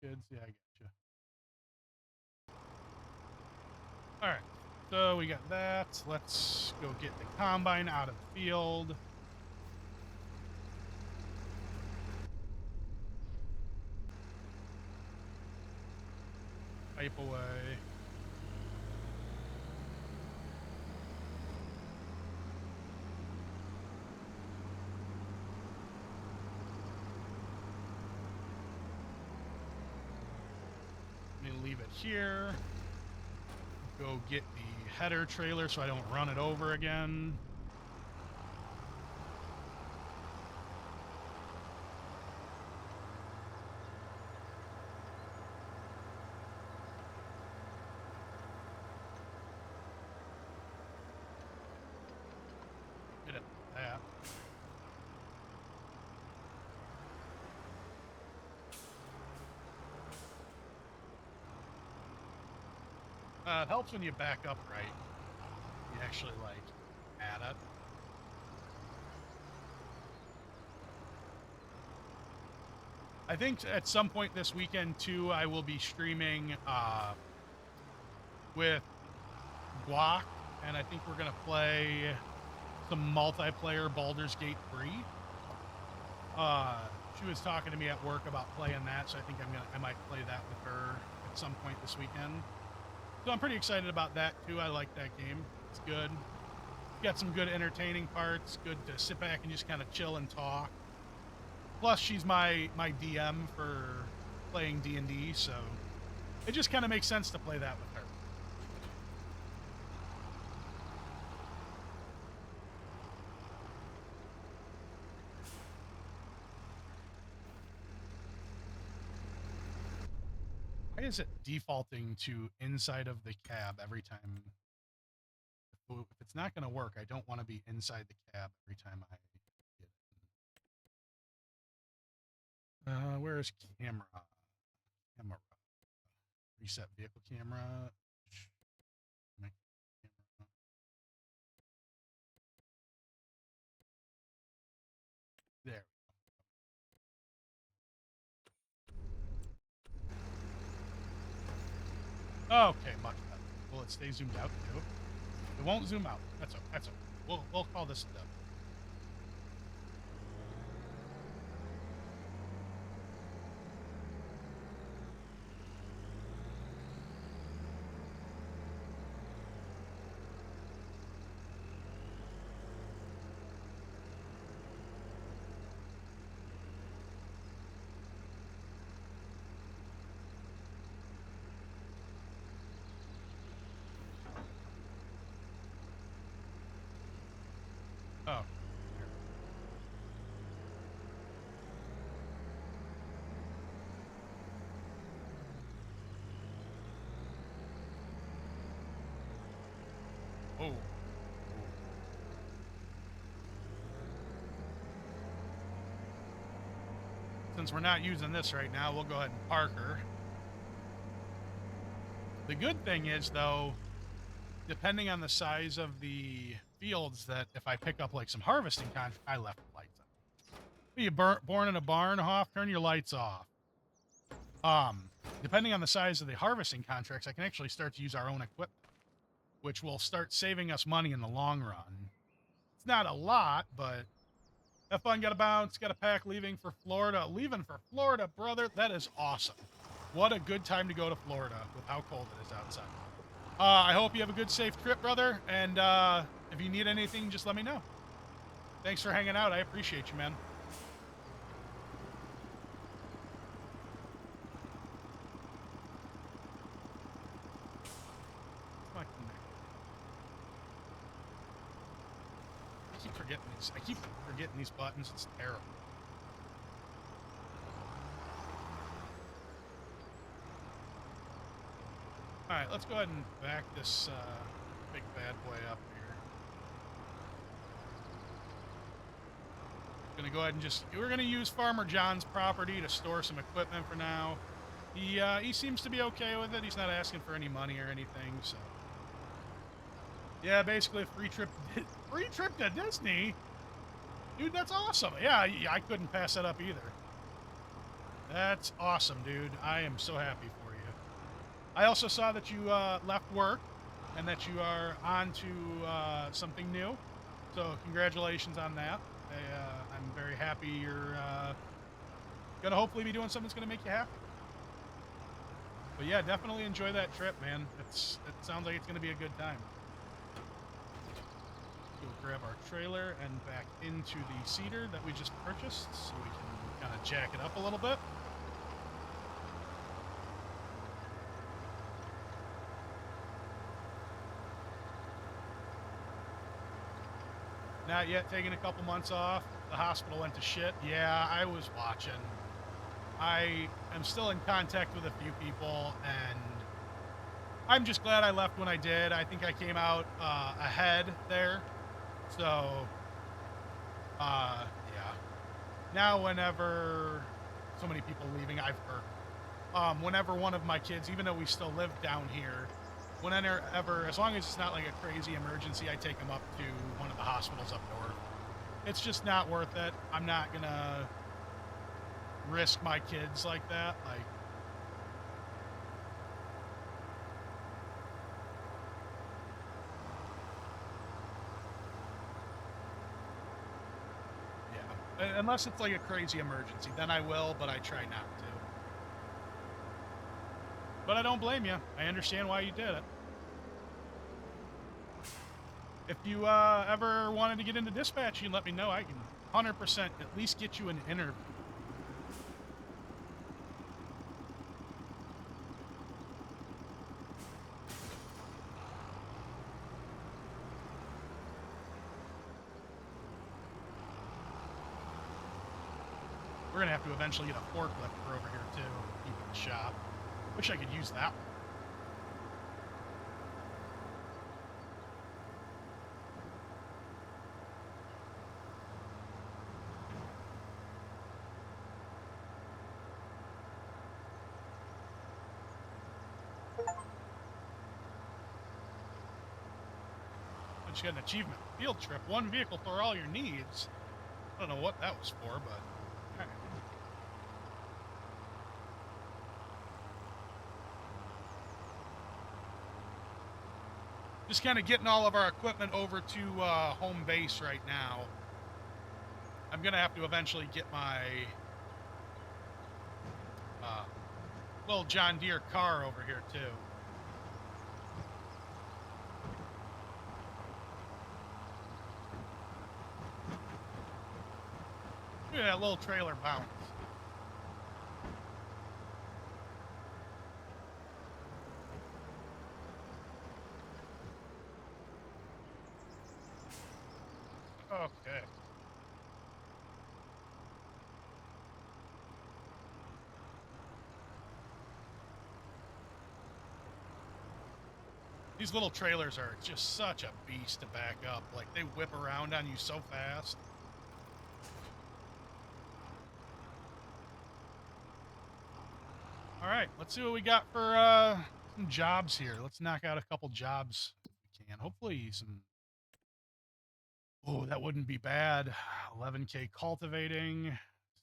kids? Yeah, I get you. All right. So we got that. Let's go get the combine out of the field. Pipe away. Let me leave it here. Go get the header trailer so I don't run it over again. Get it. That. It helps when you back up right. You actually, like, add it. I think at some point this weekend, too, I will be streaming with Guac, and I think we're going to play some multiplayer Baldur's Gate 3. She was talking to me at work about playing that, so I think I might play that with her at some point this weekend. So I'm pretty excited about that too. I like that game. It's good. Got some good entertaining parts. Good to sit back and just kind of chill and talk. Plus, she's my DM for playing D&D, so it just kind of makes sense to play that with her. Why is it defaulting to inside of the cab every time? If it's not going to work, I don't want to be inside the cab every time I get it. Where is camera? Camera. Reset vehicle camera. My camera. There. Okay, much better. Will it stay zoomed out too? It won't zoom out. That's okay. That's okay. We'll call this a dub. Oh. Oh. Since we're not using this right now, we'll go ahead and park her. The good thing is, though, depending on the size of the fields, that if I pick up like some harvesting contract, I left the lights on. You born in a barn, Hoff? Turn your lights off. Depending on the size of the harvesting contracts, I can actually start to use our own equipment, which will start saving us money in the long run. It's not a lot, but have fun, gotta bounce, got a pack leaving for Florida. Leaving for Florida, brother. That is awesome. What a good time to go to Florida with how cold it is outside. I hope you have a good, safe trip, brother. And if you need anything, just let me know. Thanks for hanging out. I appreciate you, man. I keep forgetting these buttons. It's terrible. All right, let's go ahead and back this big bad boy up here. Gonna go ahead and we're gonna use Farmer John's property to store some equipment for now. He seems to be okay with it. He's not asking for any money or anything, so. Yeah, basically a free trip to Disney. Dude, that's awesome. Yeah, I couldn't pass that up either. That's awesome, dude. I am so happy for you. I also saw that you left work and that you are on to something new. So congratulations on that. I'm very happy you're going to hopefully be doing something that's going to make you happy. But yeah, definitely enjoy that trip, man. It sounds like it's going to be a good time. Go grab our trailer and back into the Cedar that we just purchased so we can kind of jack it up a little bit. Not yet, taking a couple months off. The hospital went to shit. Yeah, I was watching. I am still in contact with a few people, and I'm just glad I left when I did. I think I came out ahead there. So, yeah. Now, whenever so many people leaving, I've heard. Whenever one of my kids, even though we still live down here, whenever, as long as it's not like a crazy emergency, I take them up to one of the hospitals up north. It's just not worth it. I'm not gonna risk my kids like that. Like, yeah, unless it's like a crazy emergency, then I will, but I try not to. But I don't blame you. I understand why you did it. If you ever wanted to get into dispatching, let me know. I can 100% at least get you an interview. We're going to have to eventually get a forklift for over here, too, keep in the shop. Wish I could use that one. I just got an achievement. Field trip. One vehicle for all your needs. I don't know what that was for, but... All right. Just kind of getting all of our equipment over to home base right now. I'm going to have to eventually get my little John Deere car over here, too. Look at that little trailer bounce. Okay. These little trailers are just such a beast to back up. Like, they whip around on you so fast. All right, let's see what we got for some jobs here. Let's knock out a couple jobs if we can. Hopefully some... Oh, that wouldn't be bad. 11K cultivating.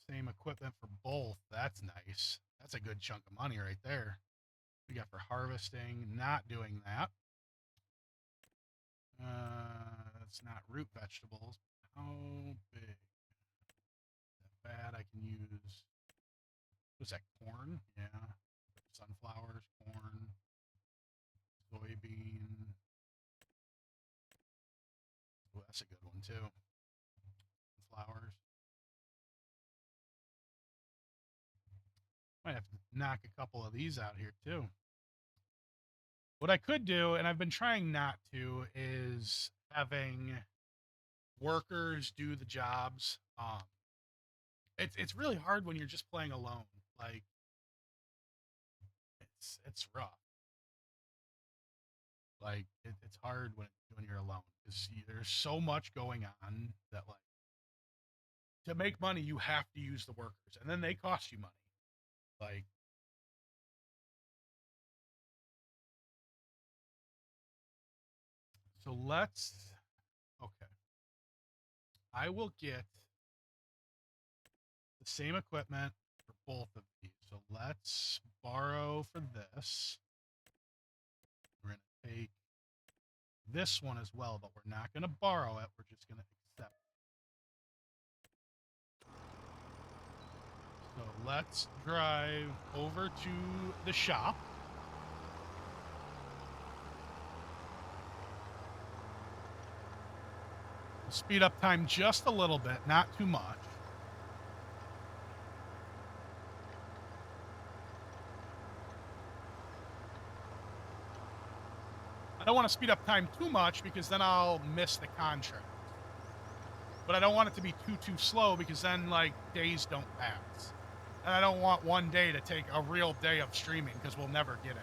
Same equipment for both. That's nice. That's a good chunk of money right there. We got for harvesting. Not doing that. That's not root vegetables. How big? That bad I can use... What's that, corn? Yeah. Sunflowers, corn, soybean. Oh, that's a good one, too. Flowers. Might have to knock a couple of these out here, too. What I could do, and I've been trying not to, is having workers do the jobs. It's really hard when you're just playing alone. Like, it's rough. Like, it's hard when you're alone because there's so much going on that, like, to make money you have to use the workers, and then they cost you money. Like, so let's... Okay. I will get the same equipment for both of these. So let's borrow for this. We're going to take this one as well, but we're not going to borrow it. We're just going to accept it. So let's drive over to the shop. Speed up time just a little bit, not too much. I don't want to speed up time too much because then I'll miss the contract. But I don't want it to be too slow because then, like, days don't pass. And I don't want one day to take a real day of streaming because we'll never get it.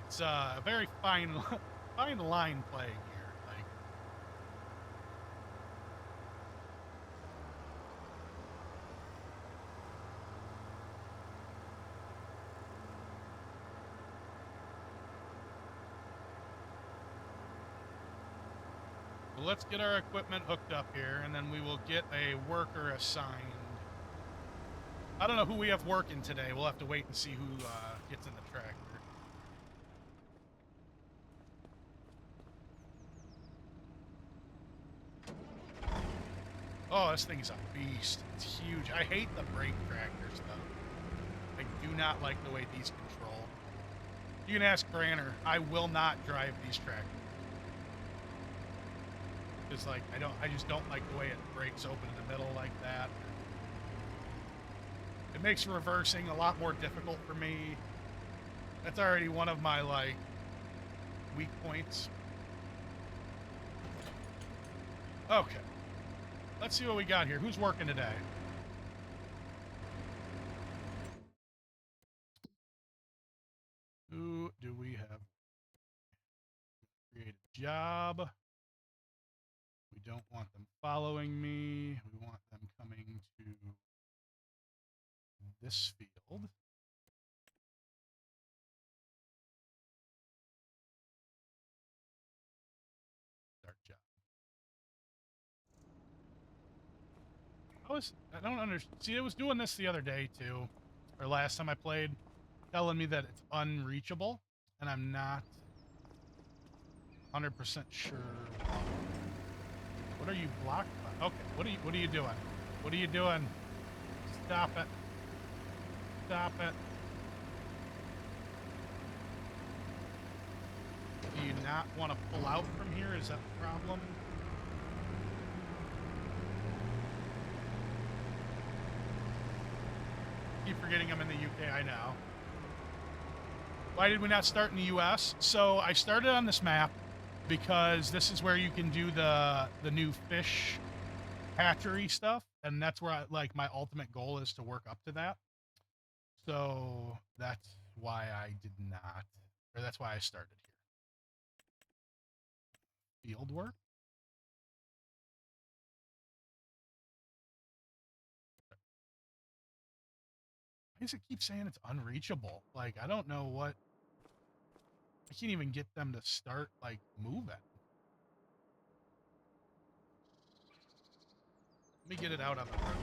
It's a very fine line playing here. Like, so let's get our equipment hooked up here, and then we will get a worker assigned. I don't know who we have working today. We'll have to wait and see who gets in the tractor. Oh, this thing's a beast. It's huge. I hate the brake tractors, though. I do not like the way these control. You can ask Branner. I will not drive these tractors. Because, like, I just don't like the way it breaks open in the middle like that. It makes reversing a lot more difficult for me. That's already one of my, like, weak points. Okay. Let's see what we got here. Who's working today? Who do we have? Create a job. We don't want them following me. We want them coming to this field. Start job. I don't understand. See, it was doing this the other day too, or last time I played, telling me that it's unreachable, and I'm not 100% sure. What are you blocked by? Okay, what are you doing? What are you doing? Stop it. Stop it. Do you not want to pull out from here? Is that the problem? Keep forgetting I'm in the UK, I know. Why did we not start in the US? So I started on this map because this is where you can do the new fish hatchery stuff, and that's where like my ultimate goal is to work up to that. So that's why I did not, or that's why I started here. Field work. Why does it keep saying it's unreachable? Like, I don't know what. I can't even get them to start like moving. Let me get it out on the road.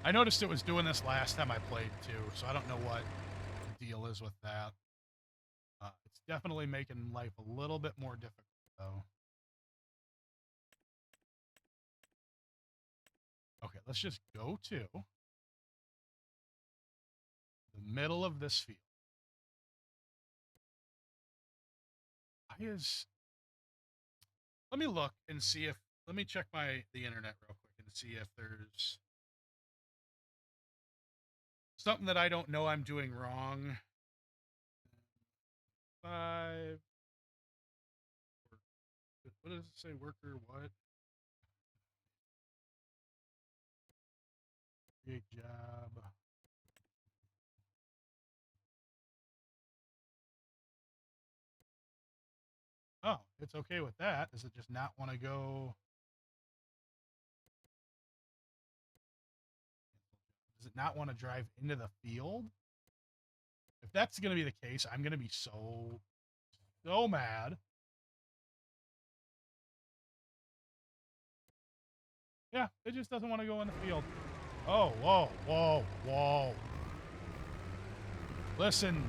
I noticed it was doing this last time I played too, so I don't know what the deal is with that. It's definitely making life a little bit more difficult, though. Okay, let's just go to the middle of this field. Let me look and see if, let me check the internet real quick and see if there's something that I don't know I'm doing wrong. 5. What does it say? Worker what? Create job. Oh, it's okay with that. Does it just not want to go? Does it not want to drive into the field? If that's going to be the case, I'm going to be so mad. Yeah, it just doesn't want to go in the field. Oh, whoa, whoa, whoa. Listen,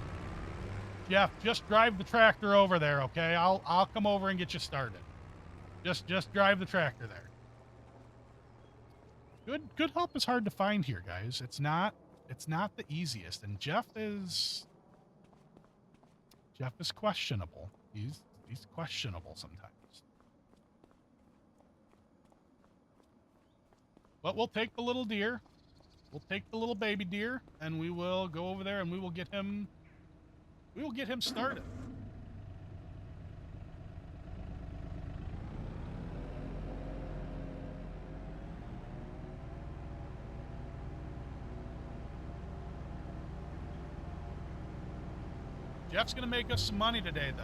Jeff, just drive the tractor over there, okay? I'll come over and get you started. Just drive the tractor there. Good help is hard to find here, guys. It's not the easiest, and Jeff is questionable. He's questionable sometimes. But we'll take the little deer. We'll take the little baby deer, and we will go over there and we will get him started. Jeff's going to make us some money today, though.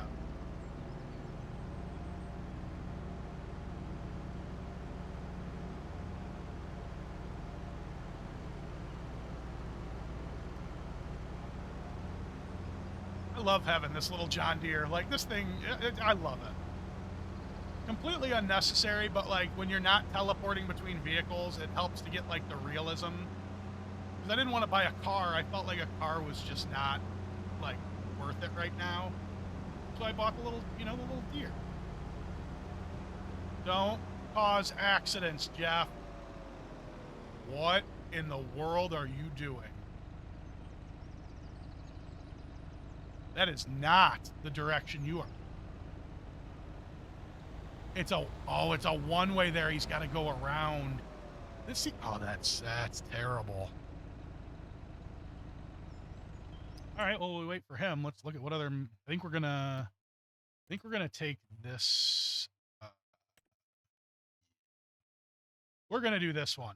I love having this little John Deere. Like, this thing, I love it. Completely unnecessary, but, like, when you're not teleporting between vehicles, it helps to get, like, the realism. Because I didn't want to buy a car. I felt like a car was just not, like, worth it right now. So I bought the little, the little deer. Don't cause accidents, Jeff. What in the world are you doing? That is not the direction you are. It's a one-way there. He's got to go around. That's terrible. All right, well, we wait for him. Let's look at what other. I think we're gonna take this. We're gonna do this one.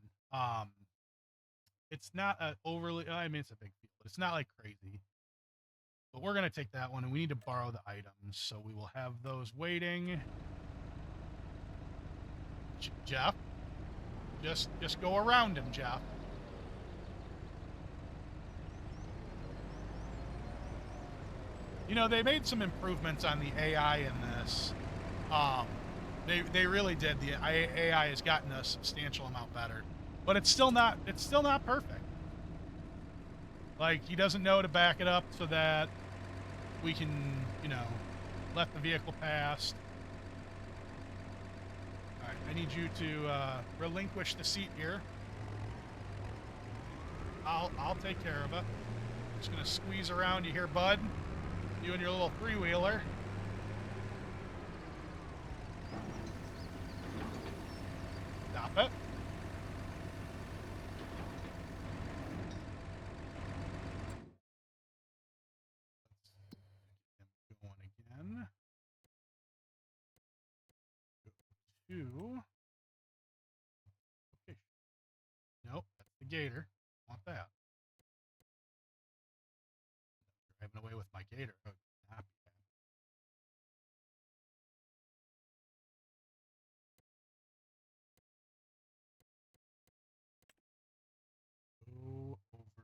It's not overly. I mean, it's a big field, but it's not like crazy. But we're going to take that one, and we need to borrow the items, so we will have those waiting. Jeff, just go around him, Jeff. You know, they made some improvements on the AI in this. They really did. The AI has gotten a substantial amount better, but it's still not perfect. Like, he doesn't know to back it up so that we can, you know, let the vehicle pass. All right, I need you to relinquish the seat here. I'll take care of it. Just gonna squeeze around you here, bud. You and your little three-wheeler. Stop it. Let's get him going again. Go to... Okay. Nope, that's the gator. I want that. Driving away with my gator. Oh, not bad. Go over.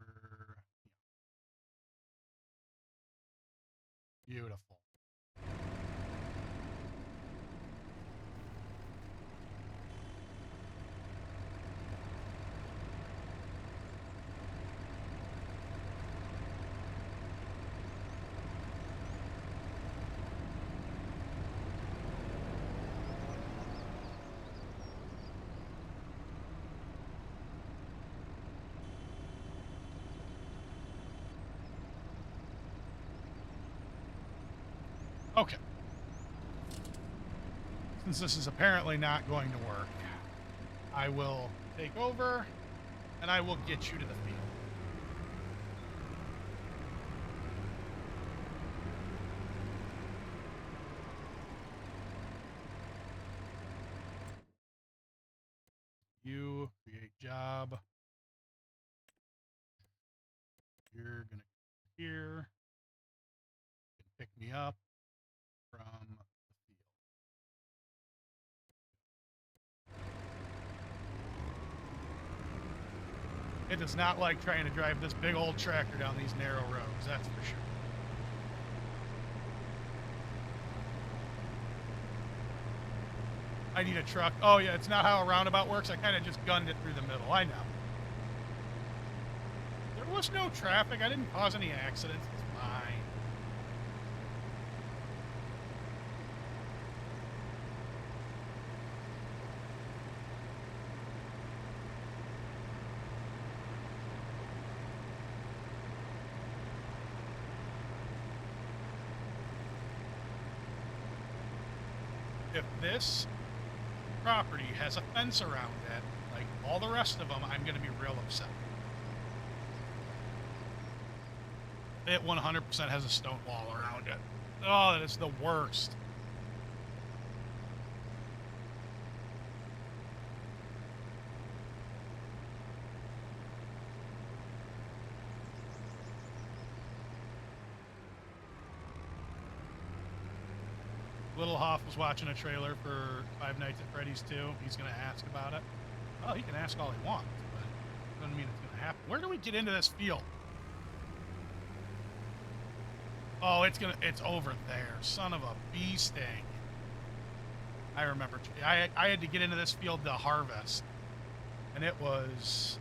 Yeah. Beautiful. Okay. Since this is apparently not going to work, I will take over, and I will get you to the field. You create job. You're gonna come here. You can pick me up from the field. It does not like trying to drive this big old tractor down these narrow roads, that's for sure. I need a truck. Oh yeah, it's not how a roundabout works. I kind of just gunned it through the middle. I know. There was no traffic. I didn't cause any accidents. It's fine. If this property has a fence around it, like all the rest of them, I'm going to be real upset. It 100% has a stone wall around it. Oh, that is the worst. Little Hoff was watching a trailer for Five Nights at Freddy's 2. He's going to ask about it. Well, he can ask all he wants, but it doesn't mean it's going to happen. Where do we get into this field? Oh, it's over there. Son of a bee sting. I remember. I had to get into this field to harvest, and it was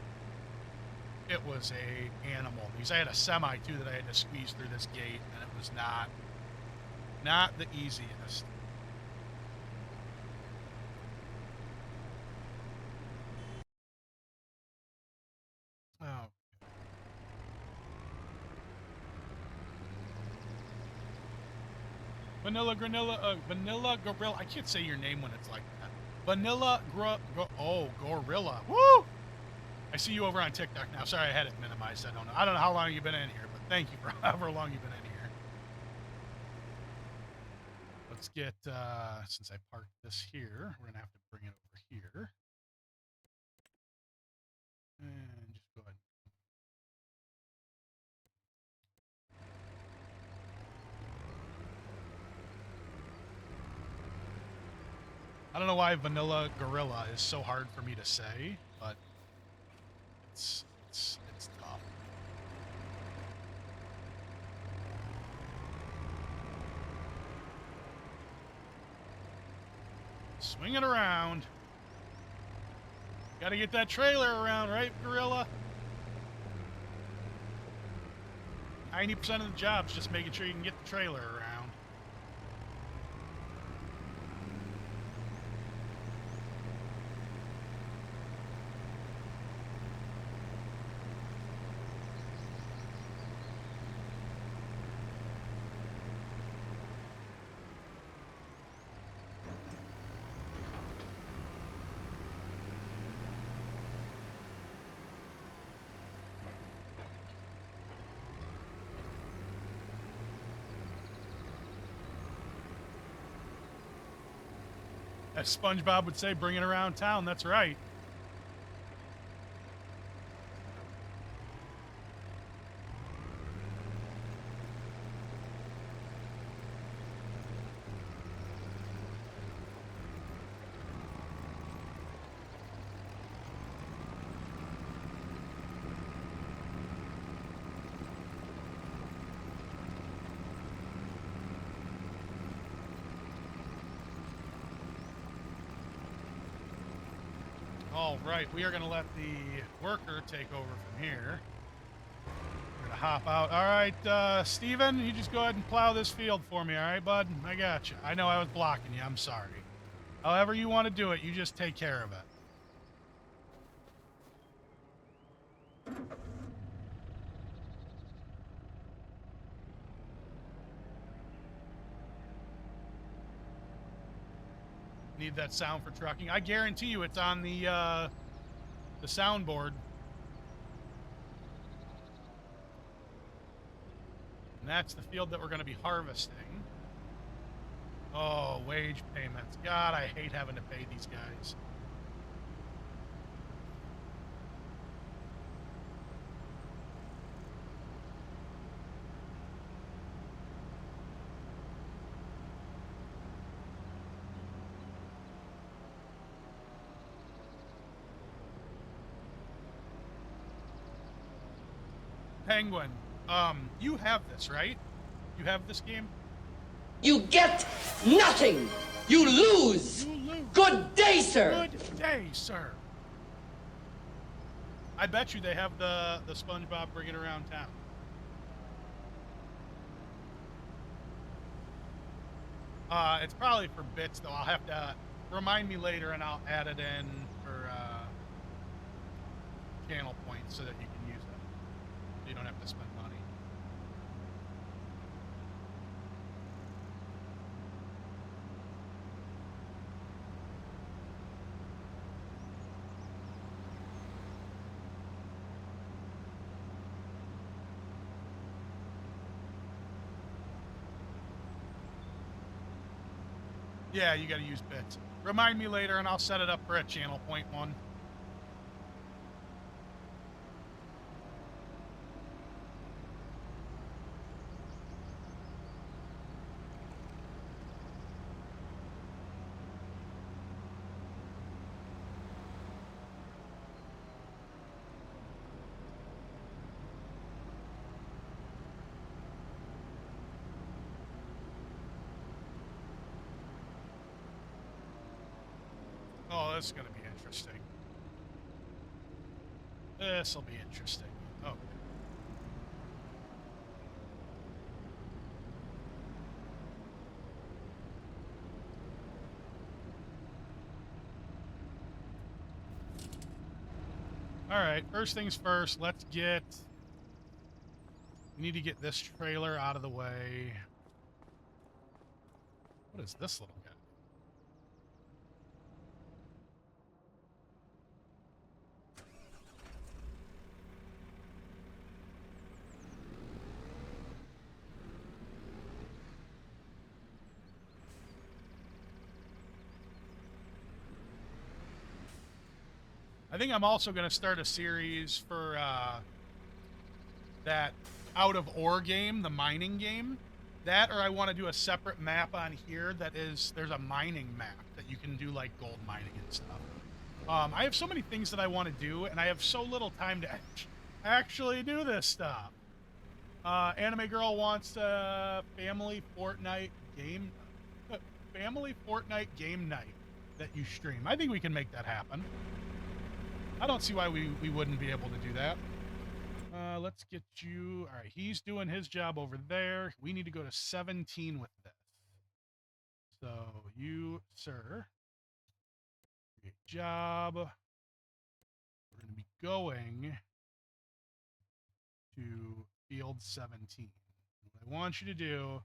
a animal because I had a semi too that I had to squeeze through this gate, and it was not the easiest. Oh. Vanilla Gorilla. I can't say your name when it's like that. Gorilla. Woo! I see you over on TikTok now. Sorry, I had it minimized. I don't know how long you've been in here, but thank you for however long you've been in here. Let's get, since I parked this here, we're gonna have to bring it over here. And just go ahead. don't know why Vanilla Gorilla is so hard for me to say, but it's tough. Swing it around. Gotta get that trailer around, right, Gorilla? 90% of the job's just making sure you can get the trailer around. As SpongeBob would say, bring it around town. That's right. All right, we are going to let the worker take over from here. We're going to hop out. All right, Steven, you just go ahead and plow this field for me, all right, bud? I got you. I know I was blocking you. I'm sorry. However you want to do it, you just take care of it. Need that sound for trucking. I guarantee you it's on the soundboard. And that's the field that we're going to be harvesting. Oh, wage payments. God, I hate having to pay these guys. Penguin, you have this, right? You have this game? You get nothing! You lose! You lose. Good day, sir! Good day, sir. I bet you they have the SpongeBob Bring It Around Town. It's probably for bits, though. I'll have to remind me later, and I'll add it in for channel points so that you can use it. So you don't have to spend money. Yeah, you gotta use bits. Remind me later, and I'll set it up for a channel point one. Oh, this is going to be interesting. This will be interesting. Okay. All right, first things first, let's get... We need to get this trailer out of the way. What is this little guy? I think I'm also going to start a series for that Out of Ore game, the mining game. That, or I want to do a separate map on here that is, there's a mining map that you can do like gold mining and stuff. I have so many things that I want to do, and I have so little time to actually do this stuff. Anime Girl wants a family Fortnite game night that you stream. I think we can make that happen. I don't see why we wouldn't be able to do that. Let's get you... All right, he's doing his job over there. We need to go to 17 with this. So, you, sir, great job. We're going to be going to field 17. What I want you to do,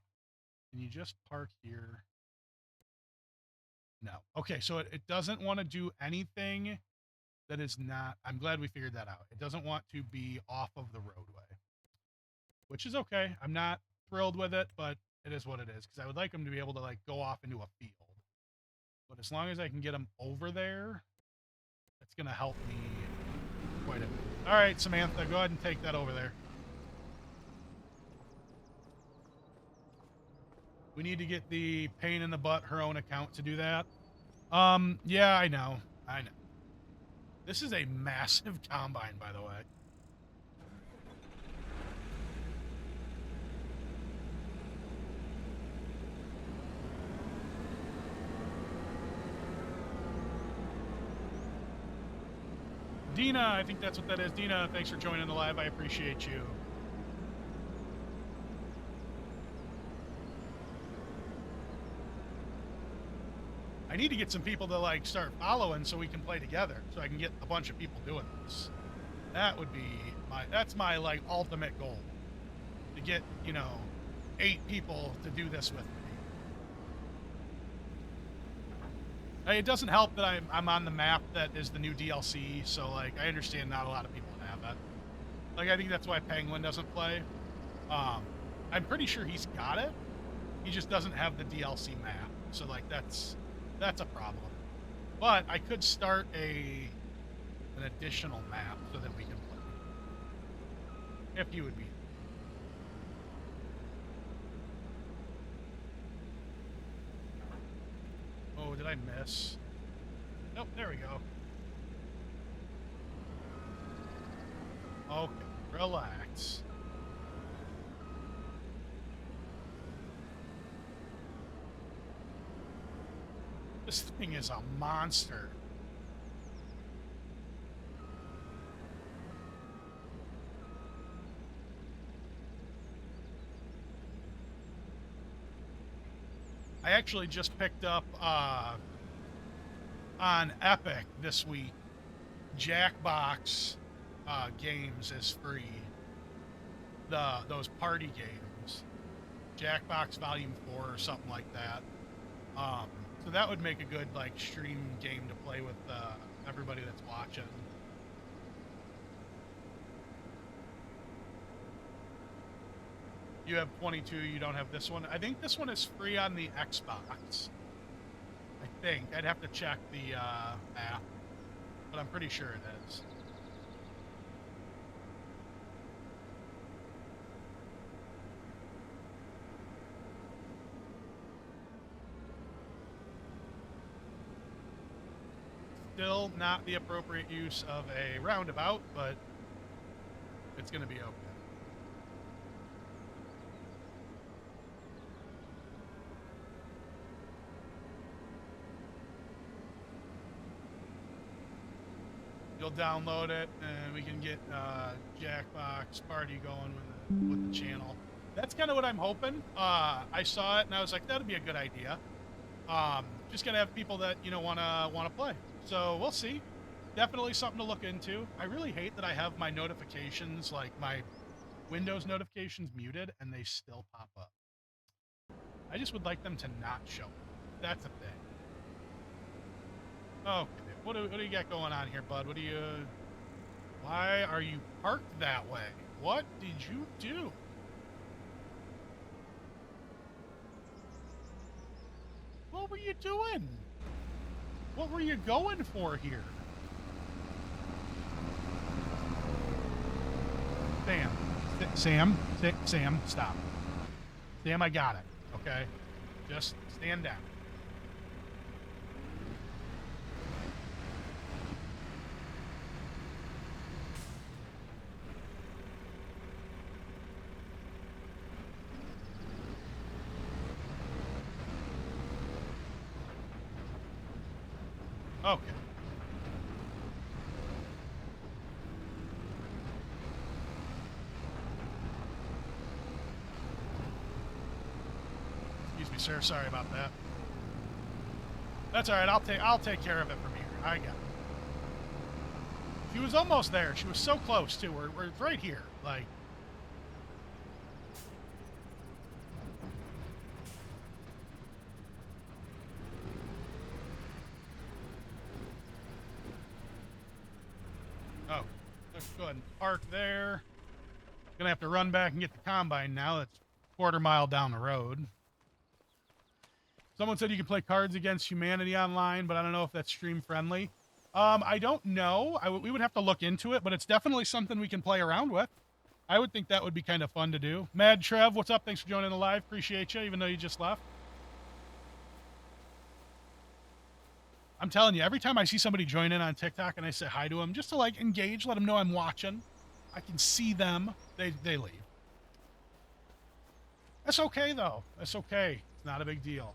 can you just park here? No. Okay, so it doesn't want to do anything that is not... I'm glad we figured that out. It doesn't want to be off of the roadway, which is okay. I'm not thrilled with it, but it is what it is, because I would like them to be able to, like, go off into a field. But as long as I can get them over there, it's going to help me quite a bit. All right, Samantha, go ahead and take that over there. We need to get the pain in the butt, her own account to do that. Yeah, I know. This is a massive combine, by the way. Dina, I think that's what that is. Dina, thanks for joining the live. I appreciate you. I need to get some people to, like, start following so we can play together, so I can get a bunch of people doing this. That would be that's my, like, ultimate goal. To get, 8 people to do this with me. It doesn't help that I'm on the map that is the new DLC, so, like, I understand not a lot of people have that. Like, I think that's why Penguin doesn't play. I'm pretty sure he's got it. He just doesn't have the DLC map. So, like, that's a problem. But I could start an additional map so that we can play. If you would be. Oh, did I miss? Nope, there we go. Okay, relax. This thing is a monster. I actually just picked up on Epic this week. Jackbox games is free. Those party games, Jackbox Volume 4 or something like that. So that would make a good, like, stream game to play with everybody that's watching. You have 22, you don't have this one. I think this one is free on the Xbox. I think. I'd have to check the app, but I'm pretty sure it is. Still not the appropriate use of a roundabout, but it's going to be okay. You'll download it, and we can get Jackbox Party going with the channel. That's kind of what I'm hoping. I saw it, and I was like, that'd be a good idea. Just gotta have people that wanna play. So we'll see. Definitely something to look into. I really hate that I have my notifications, like my Windows notifications, muted, and they still pop up. I just would like them to not show up. That's a thing. Okay, what do you got going on here, bud? Why are you parked that way? What did you do? What were you doing? What were you going for here? Sam, stop. Damn, I got it. Okay. Just stand down. Okay. Excuse me, sir. Sorry about that. That's all right. I'll take care of it from here. I got it. She was almost there. She was so close too. We're right here. Like. Oh, let's go ahead and park there. Gonna have to run back and get the combine now. That's a quarter mile down the road. Someone said you can play Cards Against Humanity online, but I don't know if that's stream friendly. I don't know. We would have to look into it, but it's definitely something we can play around with. I would think that would be kind of fun to do. Mad Trev, what's up? Thanks for joining the live. Appreciate you, even though you just left. I'm telling you, every time I see somebody join in on TikTok and I say hi to them, just to like engage, let them know I'm watching, I can see them, they leave. That's okay, though. That's okay. It's not a big deal.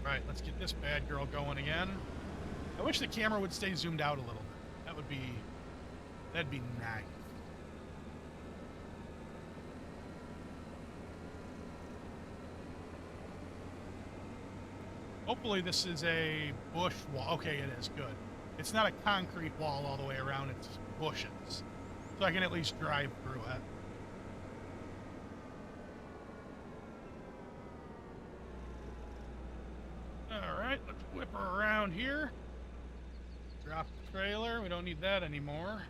Right, let's get this bad girl going again. I wish the camera would stay zoomed out a little bit. That'd be nice. Hopefully this is a bush wall. Okay, it is. Good. It's not a concrete wall all the way around. It's bushes. So I can at least drive through it. All right, let's whip her around here. Drop the trailer. We don't need that anymore.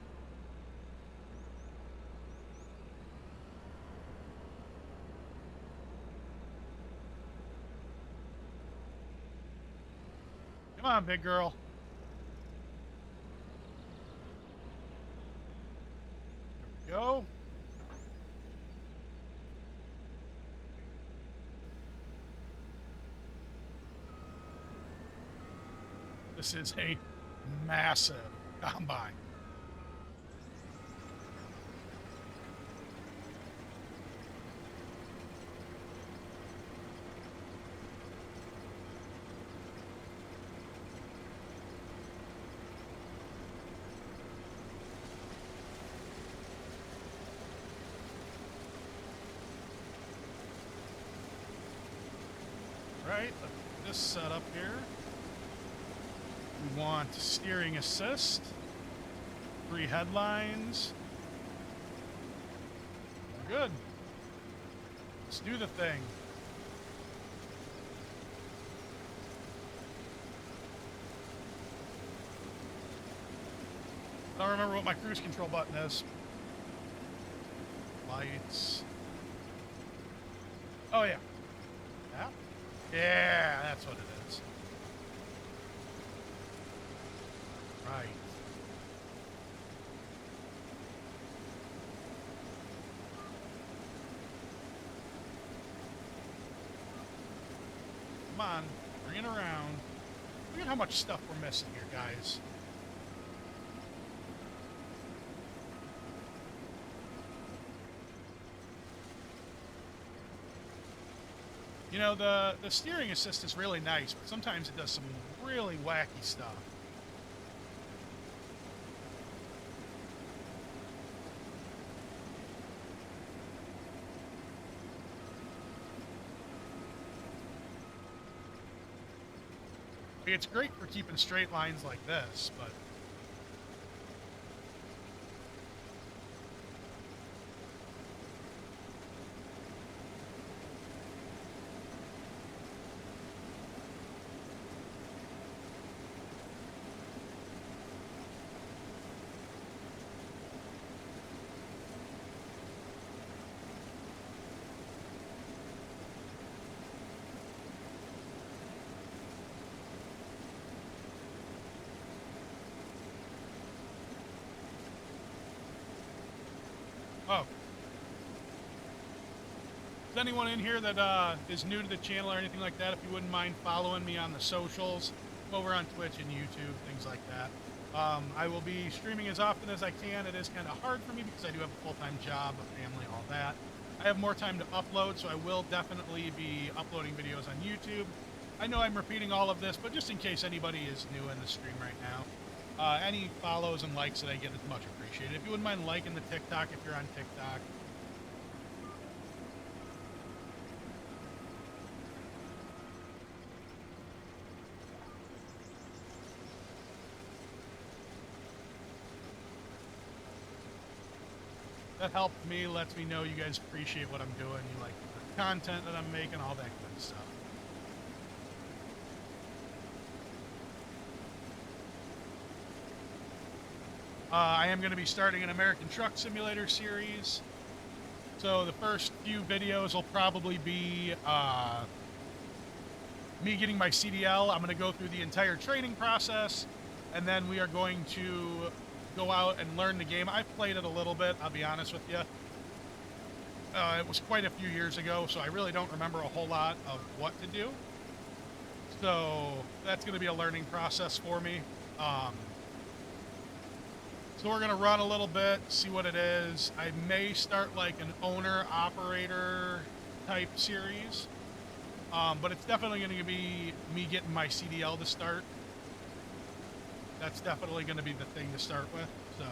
Come on, big girl. There we go. This is a massive combine. Right, let's get this set up here. We want steering assist, 3 headlines. We're good. Let's do the thing. I don't remember what my cruise control button is. Lights. Oh, yeah. Yeah? Yeah, that's what it is. Right. Come on, bring it around. Look at how much stuff we're missing here, guys. You know, the steering assist is really nice, but sometimes it does some really wacky stuff. It's great for keeping straight lines like this, but anyone in here that is new to the channel or anything like that, if you wouldn't mind following me on the socials, over on Twitch and YouTube, things like that. I will be streaming as often as I can. It is kind of hard for me because I do have a full-time job, a family, all that. I have more time to upload, so I will definitely be uploading videos on YouTube. I know I'm repeating all of this, but just in case anybody is new in the stream right now, any follows and likes that I get is much appreciated. If you wouldn't mind liking the TikTok if you're on TikTok. That helps me, lets me know you guys appreciate what I'm doing, you like the content that I'm making, all that good stuff. I am going to be starting an American Truck Simulator series. So the first few videos will probably be me getting my CDL. I'm going to go through the entire training process, and then we are going to go out and learn the game. I've played it a little bit, I'll be honest with you. It was quite a few years ago, so I really don't remember a whole lot of what to do. So that's going to be a learning process for me. So we're going to run a little bit, see what it is. I may start like an owner-operator type series. But it's definitely going to be me getting my CDL to start. That's definitely going to be the thing to start with. So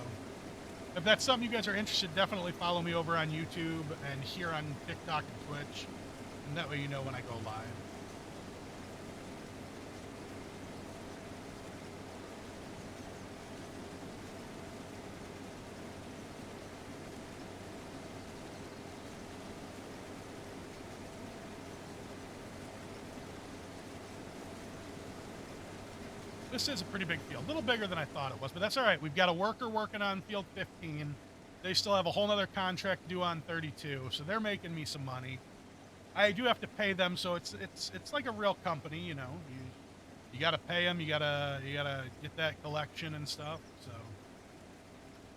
if that's something you guys are interested, definitely follow me over on YouTube and here on TikTok and Twitch. And that way you know when I go live. This is a pretty big field. A little bigger than I thought it was, but that's all right. We've got a worker working on field 15. They still have a whole nother contract due on 32, so they're making me some money. I do have to pay them, so it's like a real company, you know. You got to pay them. You gotta get that collection and stuff. So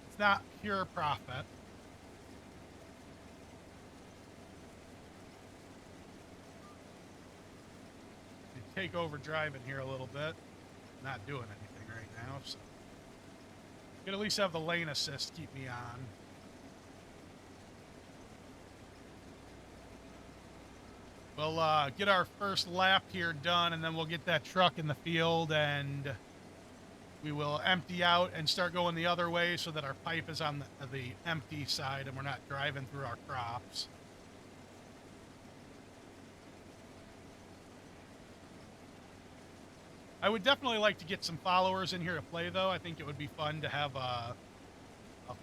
it's not pure profit. Take over driving here a little bit. Not doing anything right now, so you can at least have the lane assist keep me on. We'll get our first lap here done, and then we'll get that truck in the field, and we will empty out and start going the other way so that our pipe is on the empty side and we're not driving through our crops. I would definitely like to get some followers in here to play, though. I think it would be fun to have a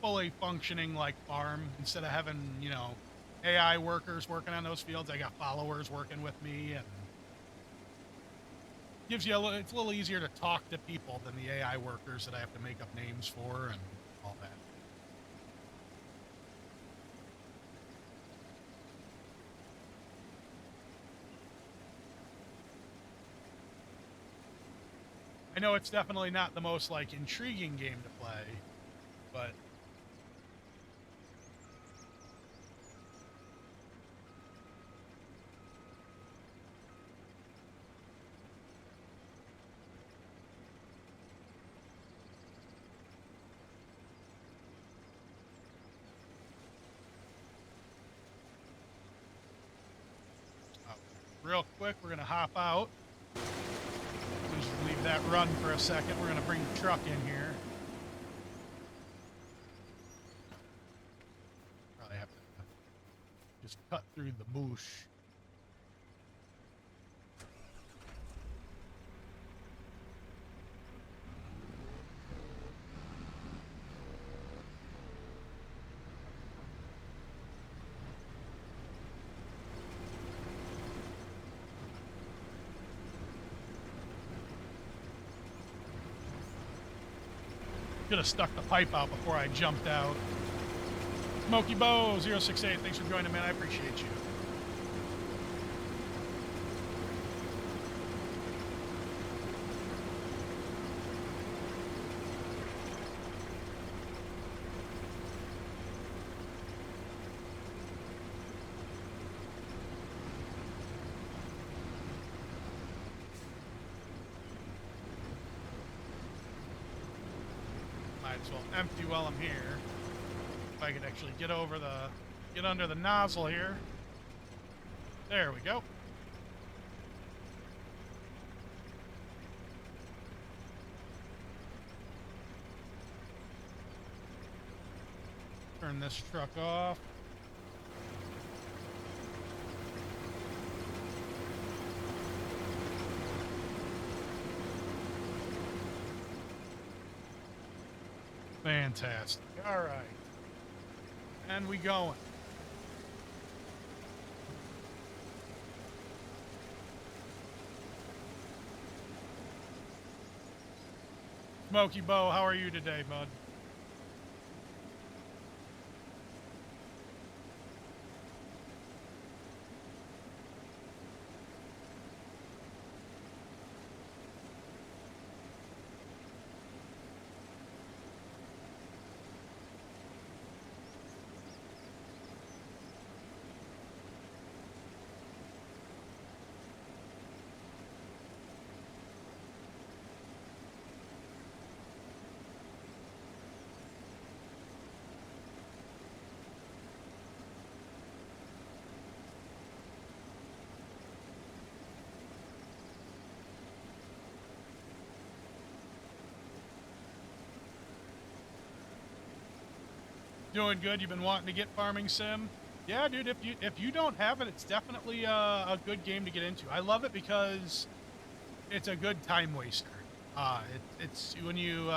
fully functioning, like, farm. Instead of having, you know, AI workers working on those fields, I got followers working with me, and gives you it's a little easier to talk to people than the AI workers that I have to make up names for and all that. I know it's definitely not the most, like, intriguing game to play, but real quick, we're going to hop out. Just leave that run for a second. We're going to bring the truck in here. Probably have to just cut through the bush. Could have stuck the pipe out before I jumped out. Smoky Bow 068, thanks for joining, man. I appreciate you. might as well empty while I'm here. If I could actually get under the nozzle here. There we go. Turn this truck off. Fantastic. All right. And we going. Smokey Bo, how are you today, bud? Doing good. You've been wanting to get Farming Sim? Yeah, dude. If you don't have it, it's definitely a good game to get into. I love it because it's a good time waster. It's when you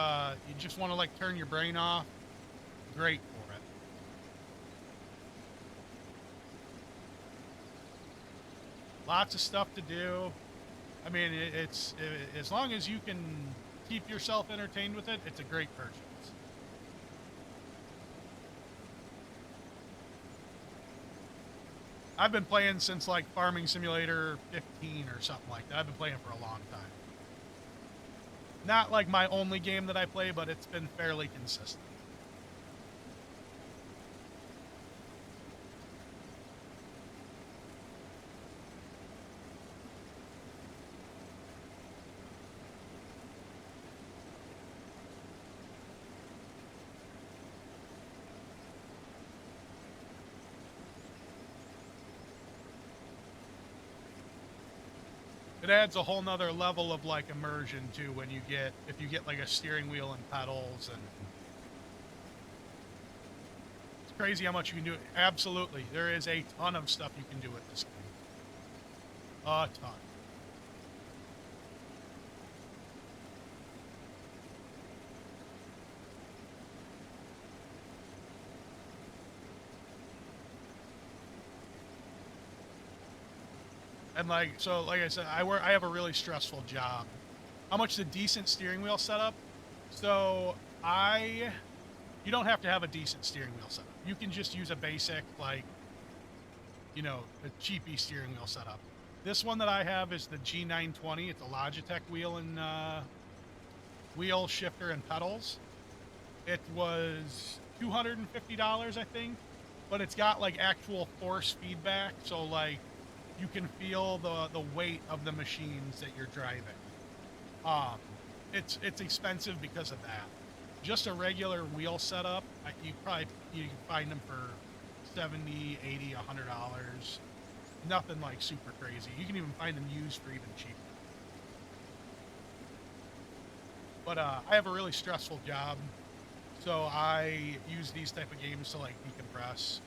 just want to like turn your brain off. Great for it. Lots of stuff to do. I mean, it's as long as you can keep yourself entertained with it, it's a great purchase. I've been playing since like Farming Simulator 15 or something like that. I've been playing for a long time. Not like my only game that I play, but it's been fairly consistent. It adds a whole nother level of like immersion too when you get, if you get like a steering wheel and pedals, and it's crazy how much you can do. Absolutely. There is a ton of stuff you can do with this game. A ton. And like, so like I said, I have a really stressful job. How much is a decent steering wheel setup? So you don't have to have a decent steering wheel setup. You can just use a basic, like, you know, a cheapy steering wheel setup. This one that I have is the G920. It's a Logitech wheel and wheel shifter and pedals. It was $250, I think, but it's got like actual force feedback. So like, you can feel the weight of the machines that you're driving. It's expensive because of that. Just a regular wheel setup, you can find them for $70, $80, $100. Nothing like super crazy. You can even find them used for even cheaper. But I have a really stressful job, so I use these type of games to like decompress.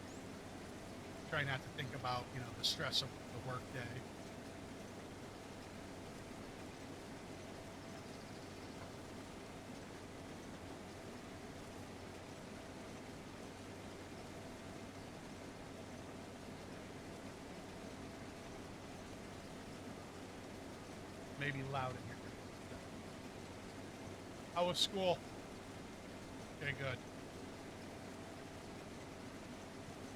Try not to think about, you know, the stress of the work day. Maybe loud in here. How was school? Okay, good.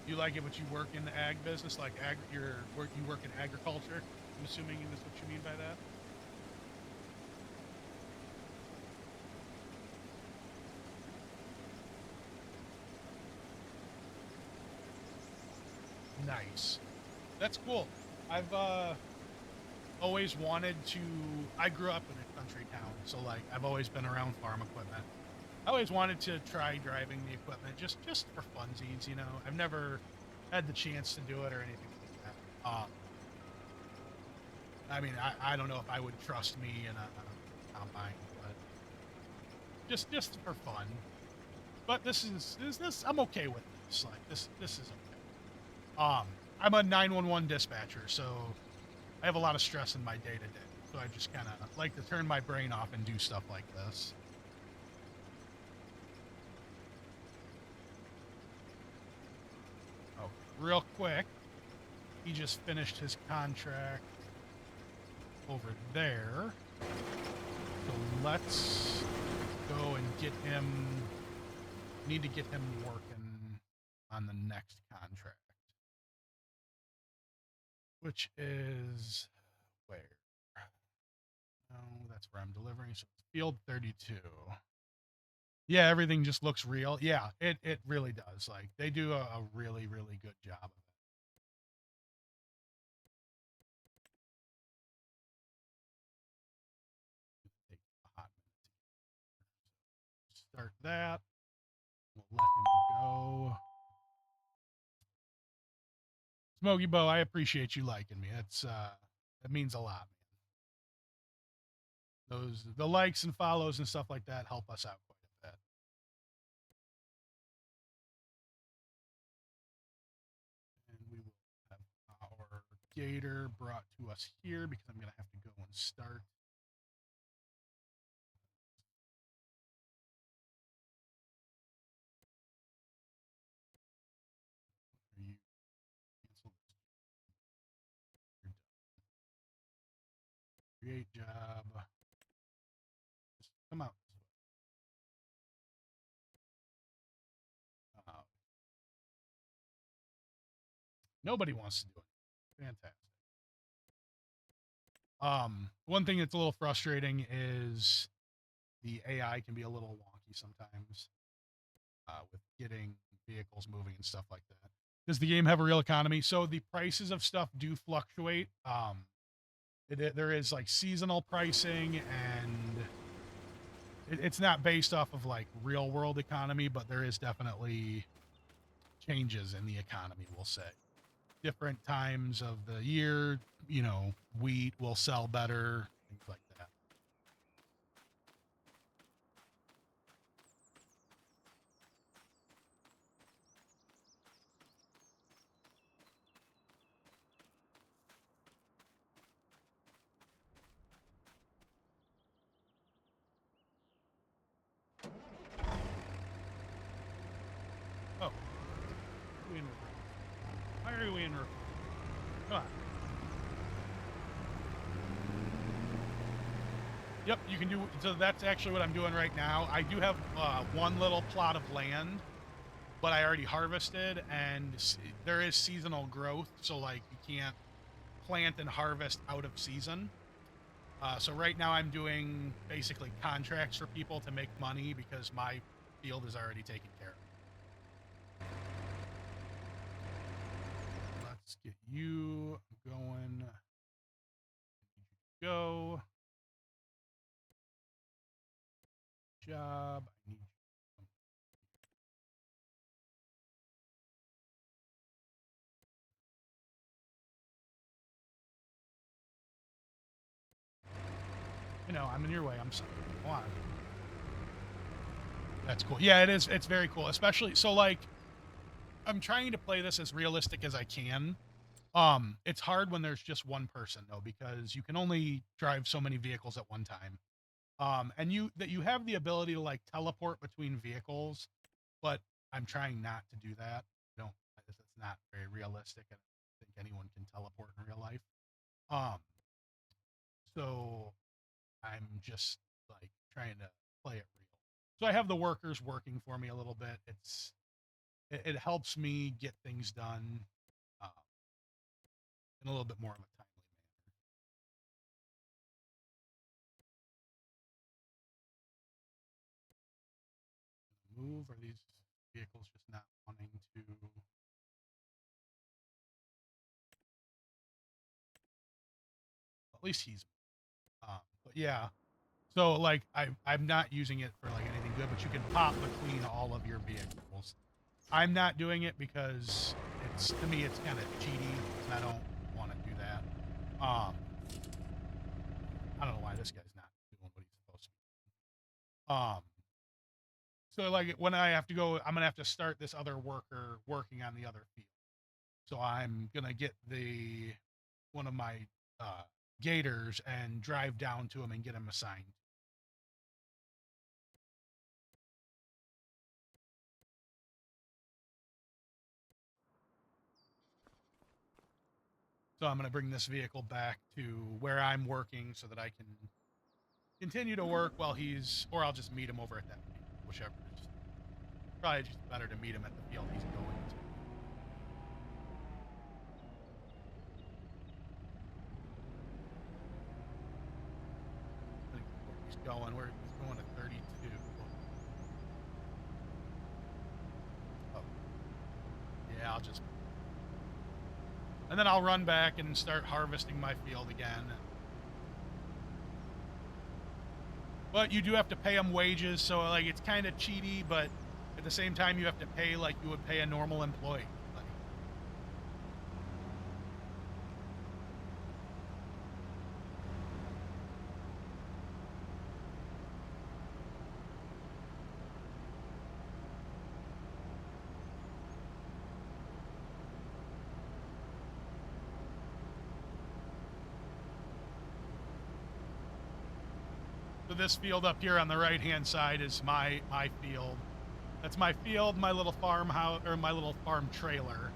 You like it, but you work in the ag business, like you work in agriculture. I'm assuming that's what you mean by that. Nice. That's cool. I've always wanted to. I grew up in a country town, so like I've always been around farm equipment. I always wanted to try driving the equipment just for funsies, you know. I've never had the chance to do it or anything like that. I mean, I don't know if I would trust me in a combine, but just for fun. But this I'm okay with this. Like this is okay. I'm a 911 dispatcher, so I have a lot of stress in my day to day. So I just kind of like to turn my brain off and do stuff like this. Oh, real quick, he just finished his contract over there. So let's go and get him. Need to get him working on the next contract, which is where? No, that's where I'm delivering. So it's field 32. Yeah, everything just looks real. Yeah, it really does. Like they do a really good job of it. Take a hot minute. Start that. We'll let him go. Smokey Bo, I appreciate you liking me. That means a lot, man. The likes and follows and stuff like that help us out quite a bit. And we will have our gator brought to us here because I'm gonna have to go and start. You cancel this. Create job. Just come out. Uh, Nobody wants to do it. Fantastic. One thing that's a little frustrating is the AI can be a little wonky sometimes with getting vehicles moving and stuff like that. Does the game have a real economy? So the prices of stuff do fluctuate. There is like seasonal pricing, and it's not based off of like real world economy, but there is definitely changes in the economy. We'll say different times of the year, you know, wheat will sell better, things like that. Oh, we in reverse. Why are we in reverse? Come on. Yep, you can do. So that's actually what I'm doing right now. I do have one little plot of land, but I already harvested, and there is seasonal growth. So like you can't plant and harvest out of season. So right now I'm doing basically contracts for people to make money because my field is already taken care of. Let's get you going. Go. Job. I need you. You know, I'm in your way. I'm sorry. Come on. That's cool. Yeah, it is. It's very cool. Especially so like I'm trying to play this as realistic as I can. It's hard when there's just one person though, because you can only drive so many vehicles at one time. And you have the ability to like teleport between vehicles, but I'm trying not to do that. I don't. It's not very realistic. I don't think anyone can teleport in real life. Um, so I'm just like trying to play it real. So I have the workers working for me a little bit. It helps me get things done uh, in a little bit more of a timely manner. Move, are these vehicles just not wanting to? At least he's. But yeah, so like I'm not using it for like anything good, but you can pop between all of your vehicles. I'm not doing it because to me it's kind of cheaty, and I don't want to do that. I don't know why this guy's not doing what he's supposed to. So like when I have to go, I'm gonna have to start this other worker working on the other field. So I'm gonna get one of my gators and drive down to him and get him assigned. So I'm gonna bring this vehicle back to where I'm working so that I can continue to work while or I'll just meet him over at that field, whichever is probably just better to meet him at the field he's going to. He's going where he's going to 32. Oh, yeah, and then I'll run back and start harvesting my field again. But you do have to pay them wages, so like it's kind of cheaty, but at the same time you have to pay like you would pay a normal employee. So this field up here on the right-hand side is my field. That's my field, my little farmhouse, or my little farm trailer.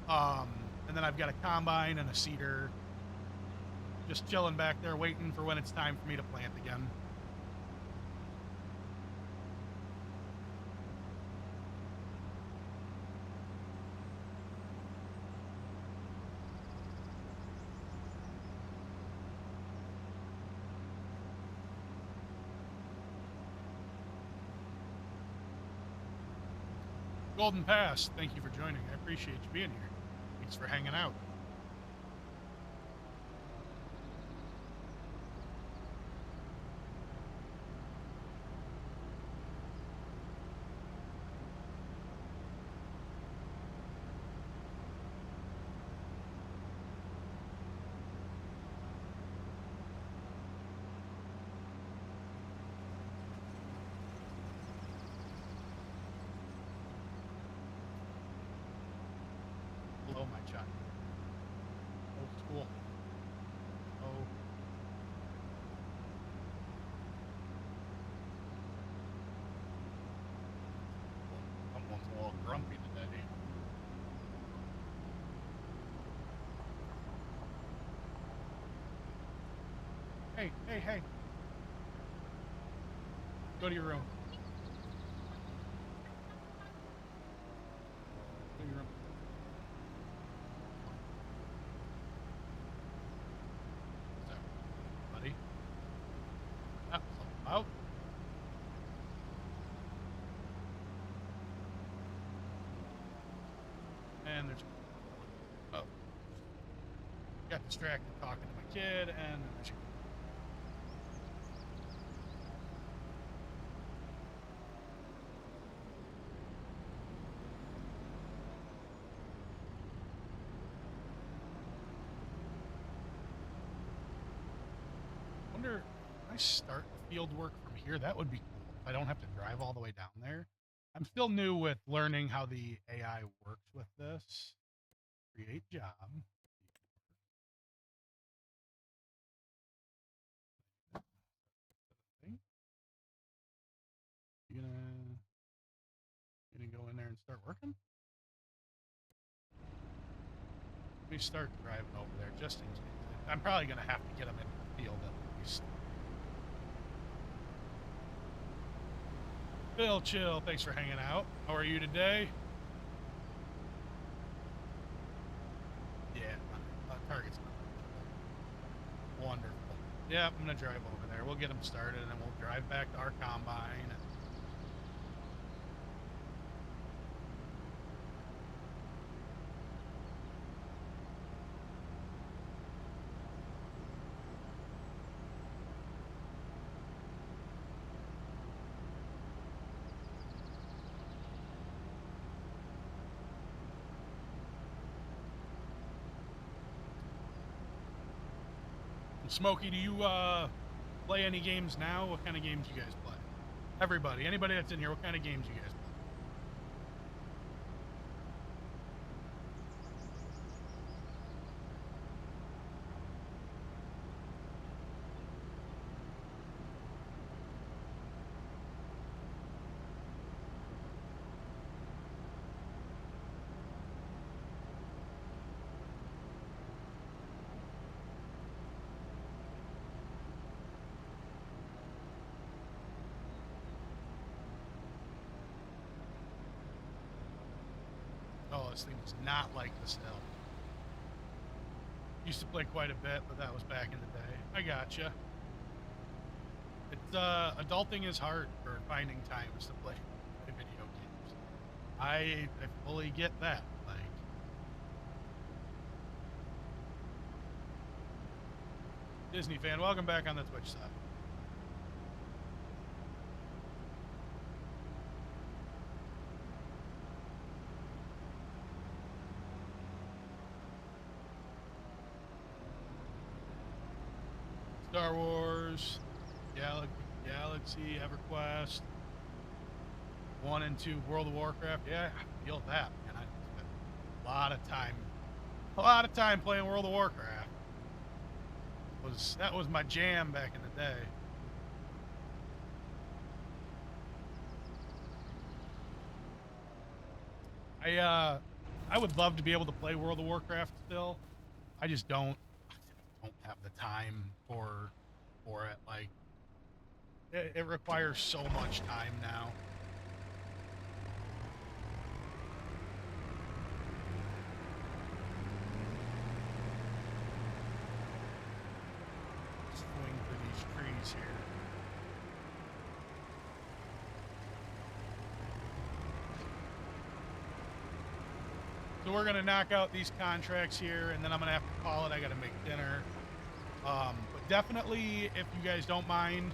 And then I've got a combine and a seeder just chilling back there waiting for when it's time for me to plant again. Golden Pass, thank you for joining. I appreciate you being here. Thanks for hanging out. Hello, my child. Old school. Oh. Someone's a little grumpy today. Hey. Go to your room. Go to your room. Buddy. That was all about. And there's... Oh. Got distracted talking to my kid, and there's... If I start the field work from here, that would be cool. If I don't have to drive all the way down there. I'm still new with learning how the AI works with this. Create job. You gonna go in there and start working? Let me start driving over there just in case. I'm probably gonna have to get them in the field at least. Bill Chill, thanks for hanging out. How are you today? Yeah, target's wonderful. Yeah, I'm gonna drive over there. We'll get them started, and then we'll drive back to our combine. Smokey, do you play any games now? What kind of games you guys play? Everybody, anybody that's in here, what kind of games you guys play? Oh, this thing was not like this hill. Used to play quite a bit, but that was back in the day. I gotcha. It's adulting is hard for finding times to play video games. I fully get that. Like, Disney fan, welcome back on the Twitch side. Star Wars, Galaxy, EverQuest, 1 and 2, World of Warcraft. Yeah, I feel that, man. I spent a lot of time playing World of Warcraft. That was my jam back in the day. I would love to be able to play World of Warcraft still. I just don't have the time for it. Like, it requires so much time now. Swing through these trees here. So we're gonna knock out these contracts here, and then I'm gonna have to call it. I gotta make dinner. But definitely, if you guys don't mind,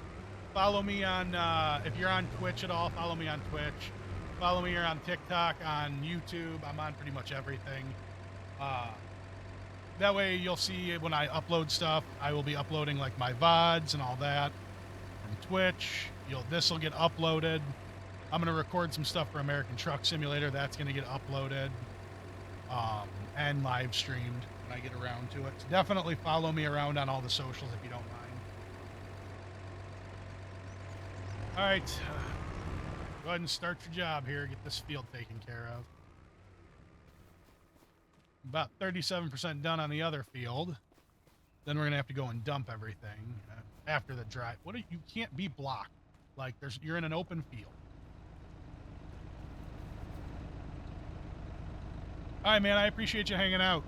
follow me on, if you're on Twitch at all, follow me on Twitch. Follow me here on TikTok, on YouTube. I'm on pretty much everything. That way you'll see when I upload stuff. I will be uploading like my VODs and all that from Twitch. This will get uploaded. I'm going to record some stuff for American Truck Simulator. That's going to get uploaded and live streamed when I get around to it. So definitely follow me around on all the socials if you don't mind. All right. Go ahead and start your job here. Get this field taken care of. About 37% done on the other field. Then we're going to have to go and dump everything after the drive. You can't be blocked. Like, you're in an open field. All right, man, I appreciate you hanging out.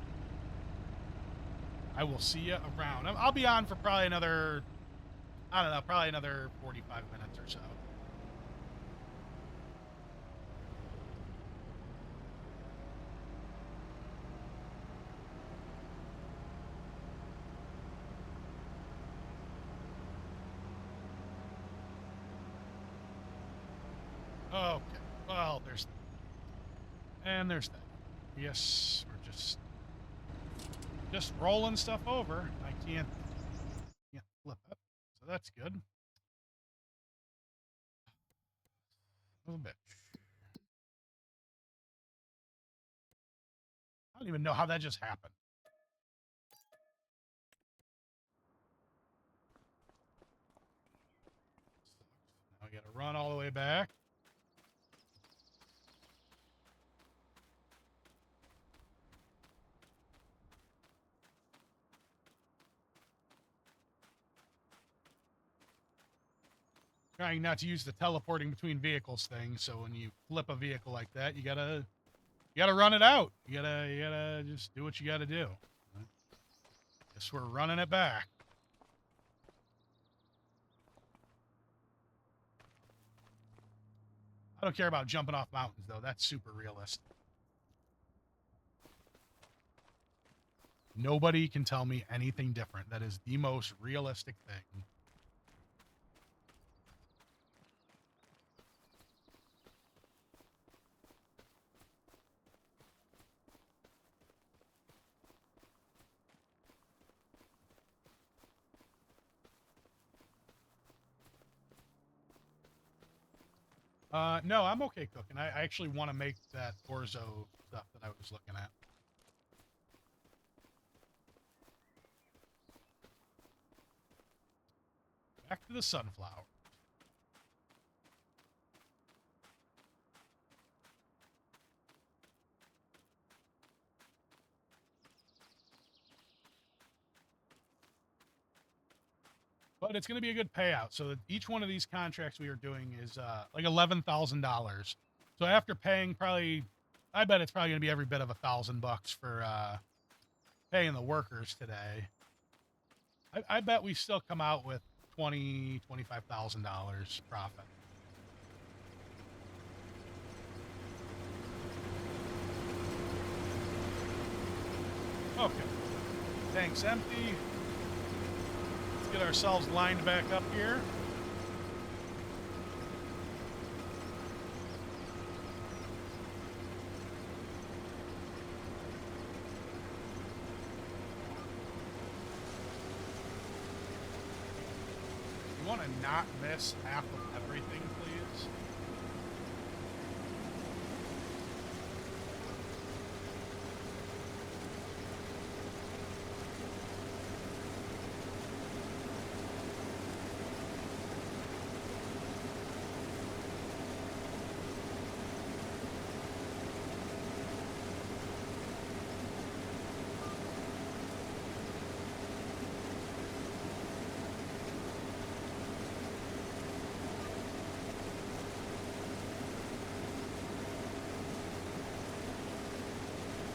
I will see you around. I'll be on for probably another, I don't know, probably another 45 minutes or so. Okay, well, there's that. Yes, we're just rolling stuff over. I can't flip it, so that's good. A little bit. I don't even know how that just happened. Now I got to run all the way back. Trying not to use the teleporting between vehicles thing, so when you flip a vehicle like that, you gotta run it out. You gotta just do what you gotta do. Guess we're running it back. I don't care about jumping off mountains, though. That's super realistic. Nobody can tell me anything different. That is the most realistic thing. No, I'm okay cooking. I actually want to make that orzo stuff that I was looking at. Back to the sunflower. But it's going to be a good payout. So each one of these contracts we are doing is like $11,000. So after paying probably, I bet it's probably going to be every bit of $1,000 for paying the workers today. I bet we still come out with $25,000 profit. Okay, tank's empty. Let's get ourselves lined back up here. You want to not miss half of everything, please?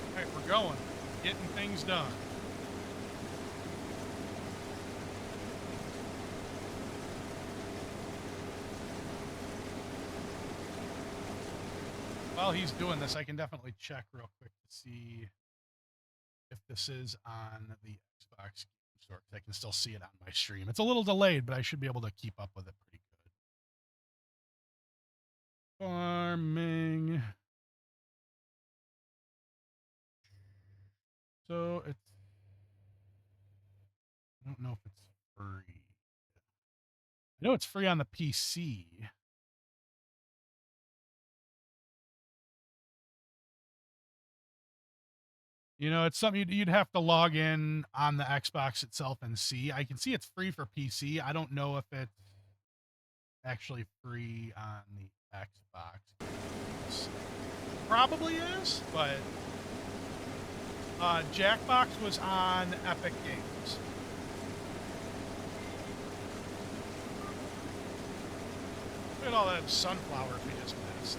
All right, we're going. Getting things done. While he's doing this, I can definitely check real quick to see if this is on the Xbox Game Store, because I can still see it on my stream. It's a little delayed, but I should be able to keep up with it pretty good. Farming. So it's, I don't know if it's free. I know it's free on the PC. You know, it's something you'd have to log in on the Xbox itself and see. I can see it's free for PC. I don't know if it's actually free on the Xbox. Probably is, but Jackbox was on Epic Games. Look at all that sunflower we just missed.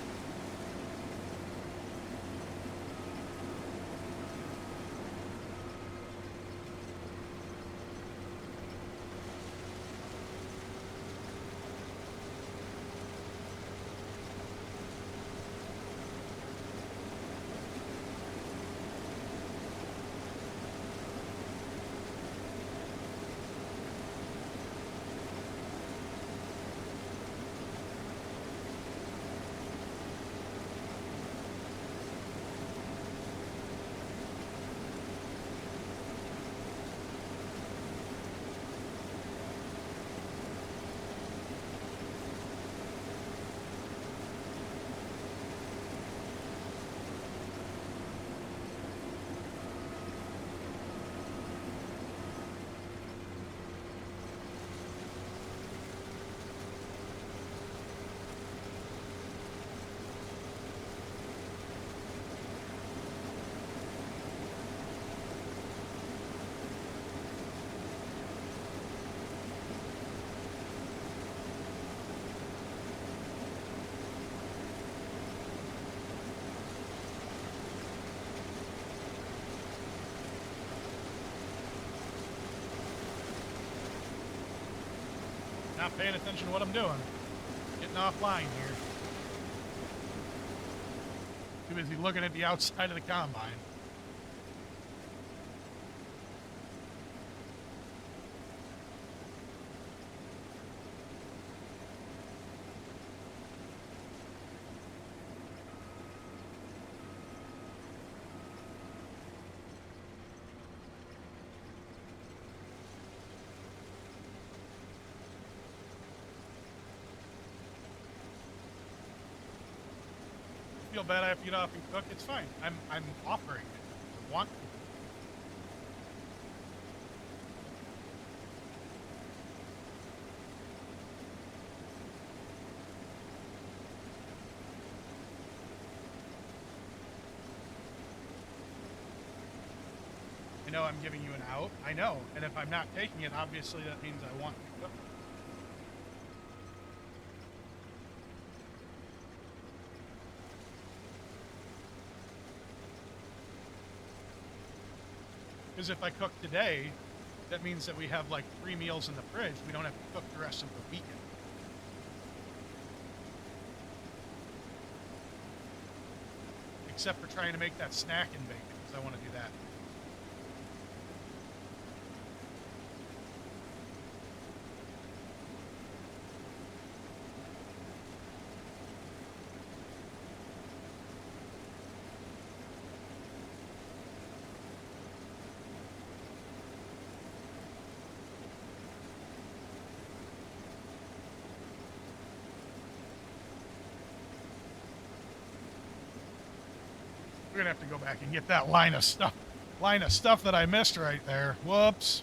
Not paying attention to what I'm doing. Getting offline here. Too busy looking at the outside of the combine. feel bad I have to get off and cook. It's fine. I'm offering it. I want to. I know I'm giving you an out. I know. And if I'm not taking it, obviously that means I want to cook. Because if I cook today, that means that we have like 3 meals in the fridge. We don't have to cook the rest of the weekend. Except for trying to make that snack and bacon, because I want to do that. We're gonna have to go back and get that line of stuff that I missed right there. Whoops.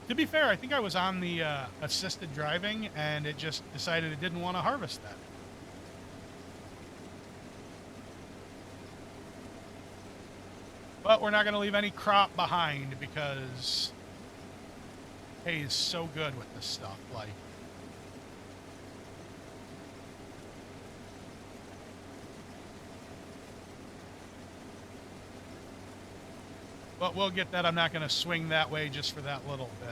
To be fair, I think I was on the assisted driving, and it just decided it didn't want to harvest that. But we're not going to leave any crop behind because hay is so good with this stuff. Like, but we'll get that. I'm not going to swing that way just for that little bit.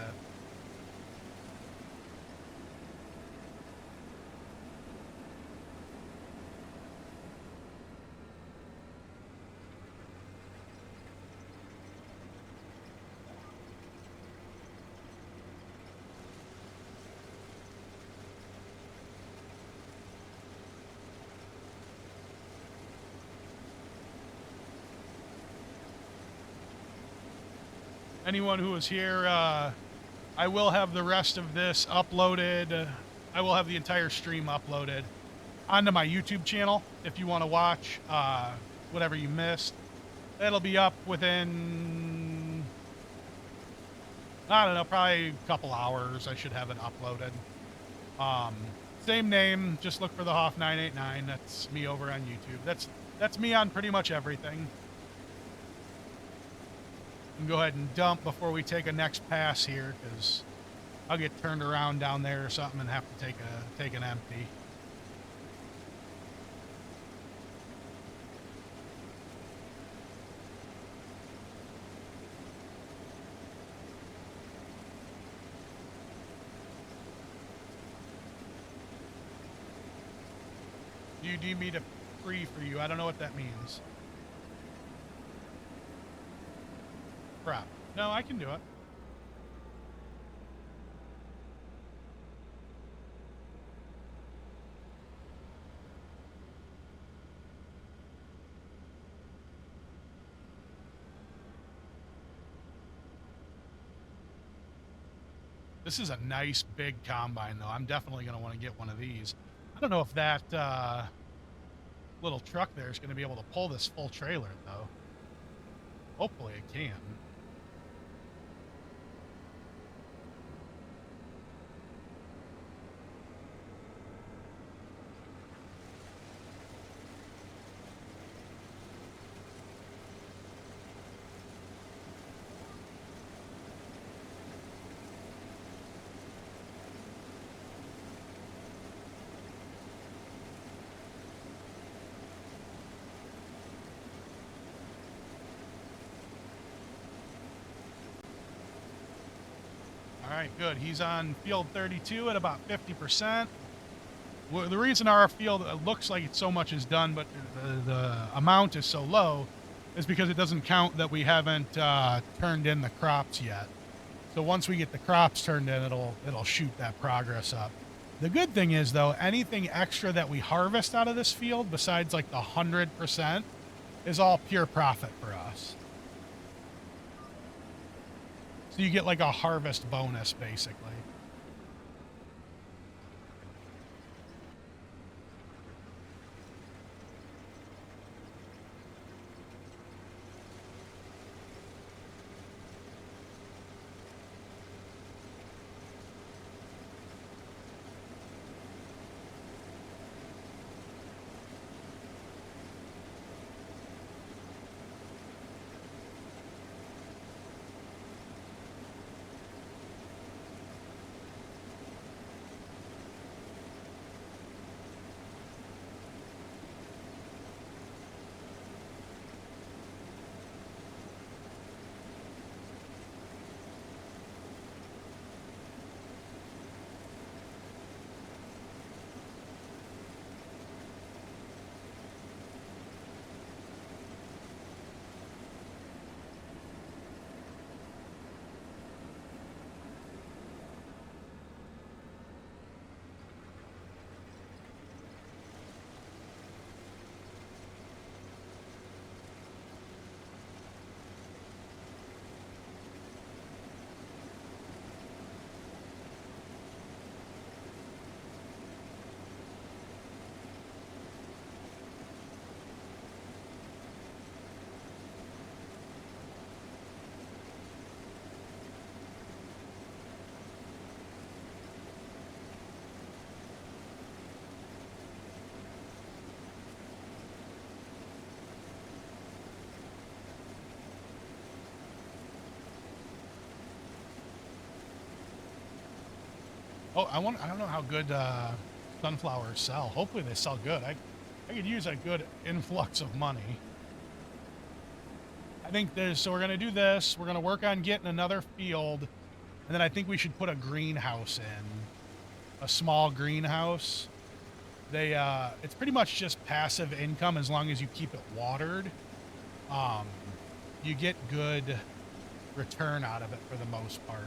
Anyone who is here, I will have the rest of this uploaded. I will have the entire stream uploaded onto my YouTube channel if you want to watch whatever you missed. It'll be up within, I don't know, probably a couple hours. I should have it uploaded. Same name, just look for the Hoff 989. That's me over on YouTube. That's me on pretty much everything. And go ahead and dump before we take a next pass here, because I'll get turned around down there or something and have to take an empty. Do you need me to free for you? I don't know what that means. Crap. No, I can do it. This is a nice big combine, though. I'm definitely going to want to get one of these. I don't know if that little truck there is going to be able to pull this full trailer, though. Hopefully it can. All right, good. He's on field 32 at about 50%. Well, the reason our field looks like it's so much is done, but the amount is so low is because it doesn't count that we haven't turned in the crops yet. So once we get the crops turned in, it'll shoot that progress up. The good thing is, though, anything extra that we harvest out of this field, besides like the 100%, is all pure profit for us. So you get like a harvest bonus, basically. Oh, I don't know how good sunflowers sell. Hopefully they sell good. I could use a good influx of money. I think there's, so we're going to do this. We're going to work on getting another field. And then I think we should put a greenhouse in. A small greenhouse. It's pretty much just passive income as long as you keep it watered. You get good return out of it for the most part.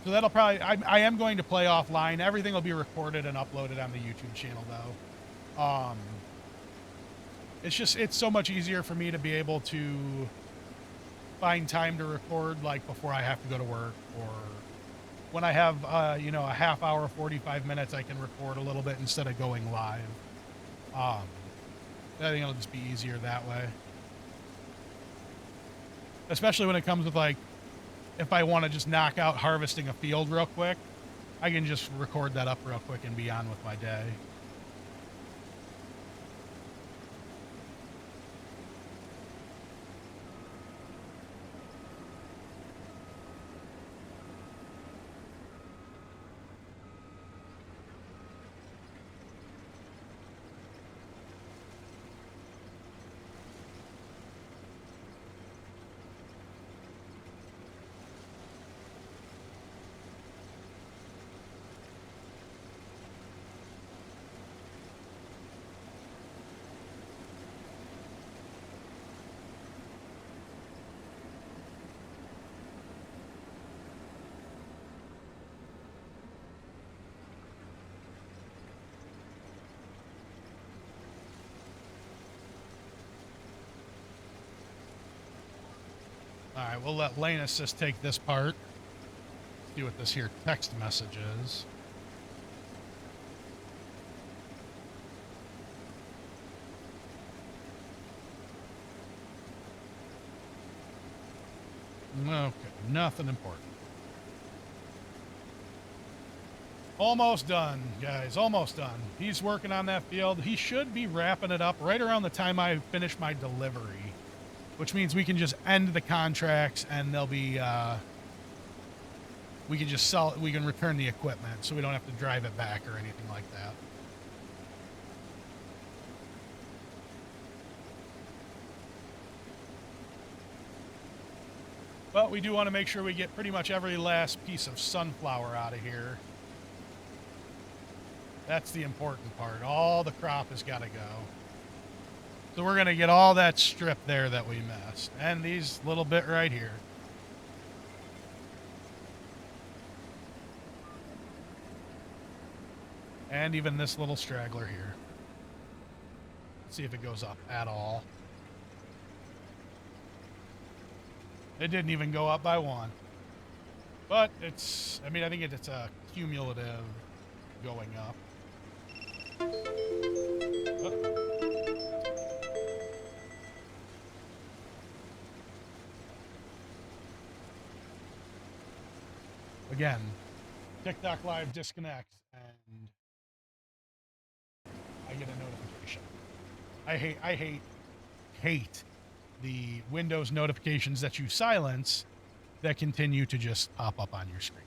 So that'll probably, I am going to play offline. Everything will be recorded and uploaded on the YouTube channel though. It's so much easier for me to be able to find time to record, like before I have to go to work, or when I have, a half hour, 45 minutes, I can record a little bit instead of going live. I think it'll just be easier that way. Especially when it comes with, like, if I want to just knock out harvesting a field real quick, I can just record that up real quick and be on with my day. All right, we'll let Lane Assist take this part. See what this here text message is. Okay, nothing important. Almost done, guys, almost done. He's working on that field. He should be wrapping it up right around the time I finish my delivery, which means we can just end the contracts and they'll be, we can just sell it, we can return the equipment so we don't have to drive it back or anything like that. But we do want to make sure we get pretty much every last piece of sunflower out of here. That's the important part. All the crop has got to go. So we're going to get all that strip there that we missed. And these little bit right here. And even this little straggler here. Let's see if it goes up at all. It didn't even go up by one. But it's, I mean, I think it's a cumulative going up. Oh. Again, TikTok Live disconnects and I get a notification. I hate the Windows notifications that you silence that continue to just pop up on your screen.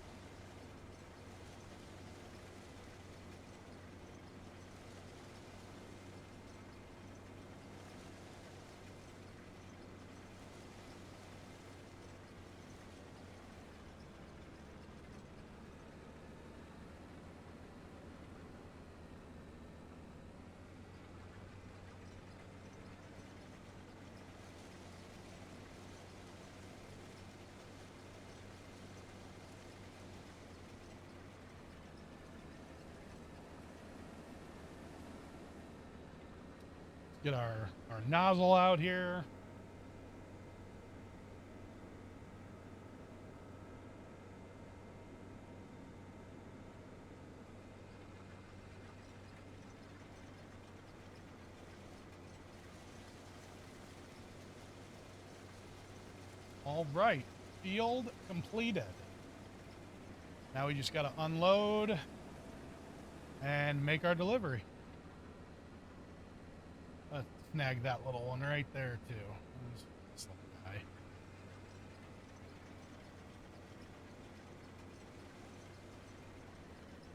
Get our nozzle out here. All right, field completed. Now we just got to unload and make our delivery. Let's snag that little one right there too. This little guy.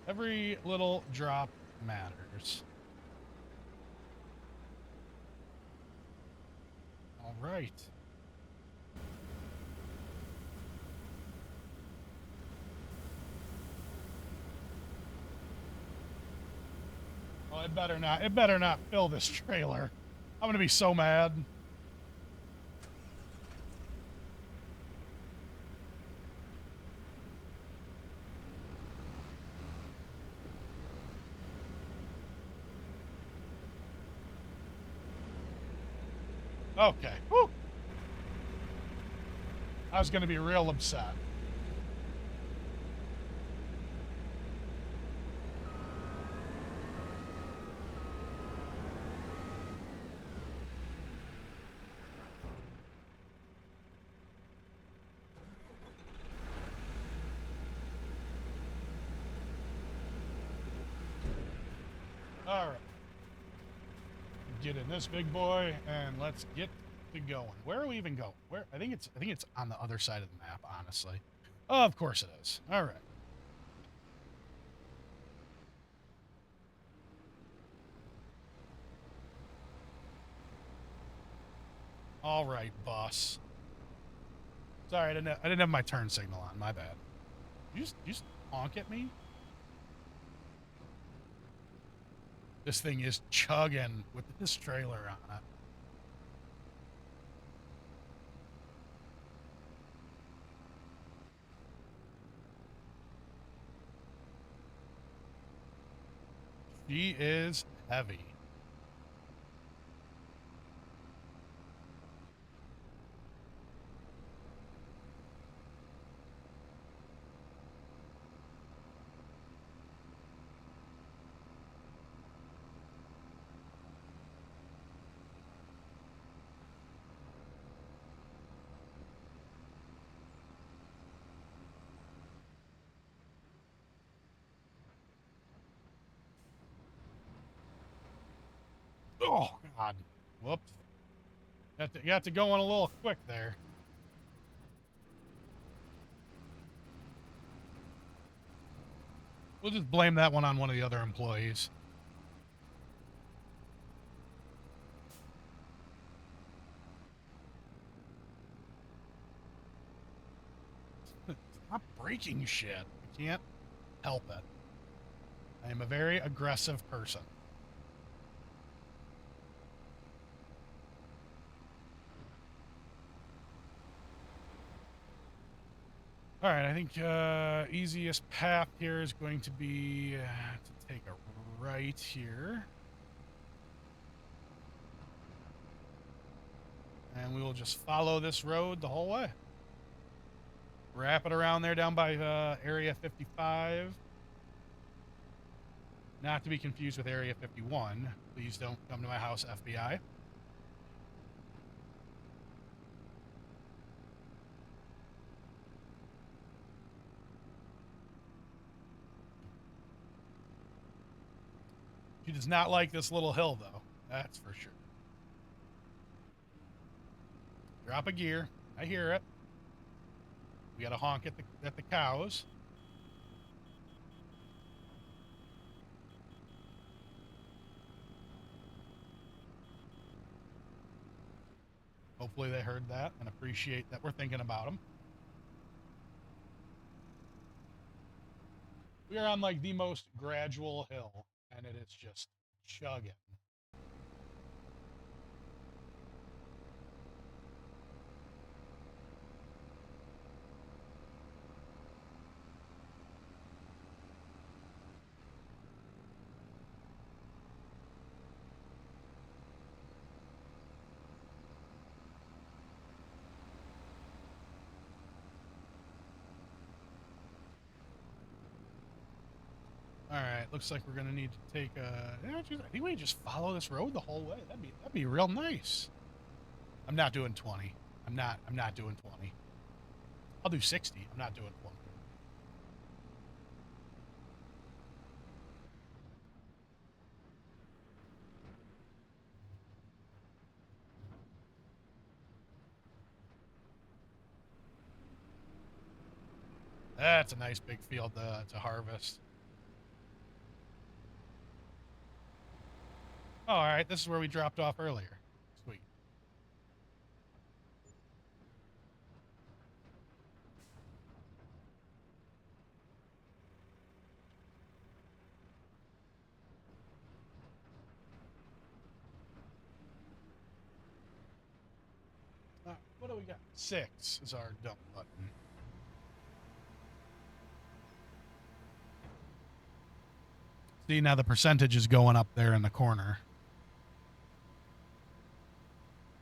Every little drop matters. All right. Oh, it better not. It better not fill this trailer. I'm gonna be so mad. Okay. Whew. I was gonna be real upset. All right. Get in this big boy and let's get to going. Where are we even going? Where? I think it's on the other side of the map, honestly. Oh, of course it is. All right. All right, boss. Sorry, I didn't have my turn signal on. My bad. You just honk at me? This thing is chugging with this trailer on it. She is heavy. Oh, God. Whoops. You have to go on a little quick there. We'll just blame that one on one of the other employees. Stop breaking shit. I can't help it. I am a very aggressive person. All right, I think easiest path here is going to be to take a right here. And we will just follow this road the whole way. Wrap it around there down by Area 55. Not to be confused with Area 51. Please don't come to my house, FBI. She does not like this little hill, though. That's for sure. Drop a gear. I hear it. We got to honk at the cows. Hopefully they heard that and appreciate that we're thinking about them. We are on like the most gradual hill, and it is just chugging. All right, looks like we're gonna need to take a. I think we just follow this road the whole way. That'd be real nice. I'm not doing 20. I'm not doing 20. I'll do 60. I'm not doing 20. That's a nice big field to harvest. Oh, all right. This is where we dropped off earlier. Sweet. What do we got? 6 is our dump button. See, now the percentage is going up there in the corner.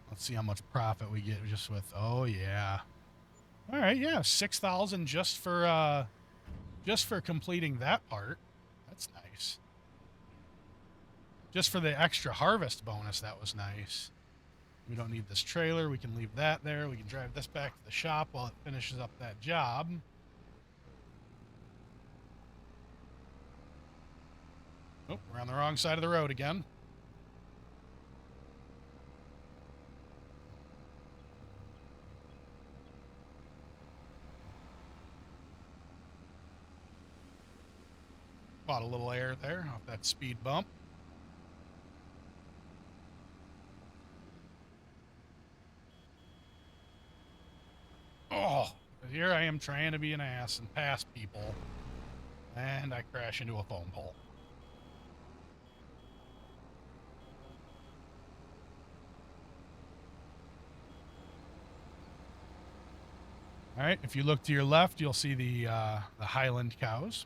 Let's see how much profit we get just with. Oh yeah. All right, yeah, 6,000 just for completing that part. That's nice. Just for the extra harvest bonus, that was nice. We don't need this trailer. We can leave that there. We can drive this back to the shop while it finishes up that job. Oh, we're on the wrong side of the road again. Bought a little air there off that speed bump. Oh, here I am trying to be an ass and pass people. And I crash into a phone pole. All right, if you look to your left, you'll see the Highland cows.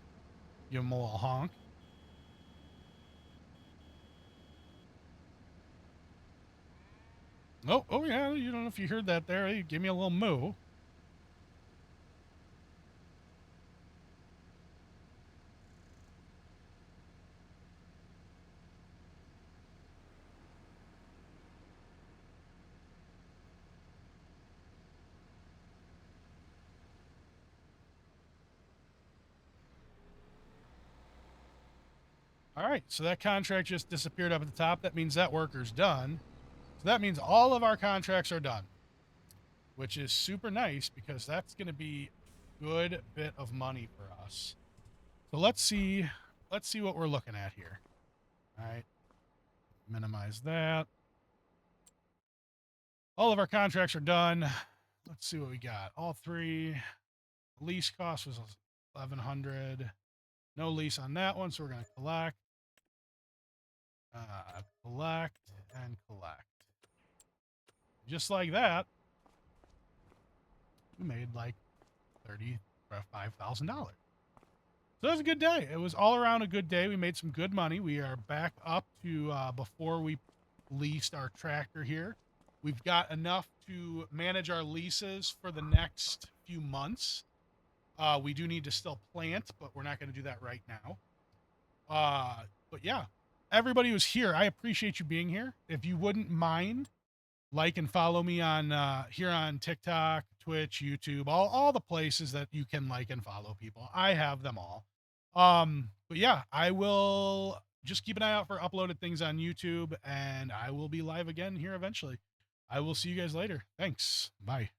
Give them a little honk. Oh yeah, you don't know if you heard that there. Hey, give me a little moo. All right, so that contract just disappeared up at the top. That means that worker's done. So that means all of our contracts are done, which is super nice because that's going to be a good bit of money for us. So let's see what we're looking at here. All right, minimize that. All of our contracts are done. Let's see what we got. All 3. Lease cost was 1,100. No lease on that one, so we're going to collect. Collect and collect. Just like that, we made like $35,000. So it was a good day. It was all around a good day. We made some good money. We are back up to before we leased our tractor here. We've got enough to manage our leases for the next few months. We do need to still plant, but we're not going to do that right now. But yeah, everybody who's here, I appreciate you being here. If you wouldn't mind, like and follow me on here on TikTok, Twitch, YouTube, all the places that you can like and follow people. I have them all. But yeah, I will just keep an eye out for uploaded things on YouTube, and I will be live again here eventually. I will see you guys later. Thanks. Bye.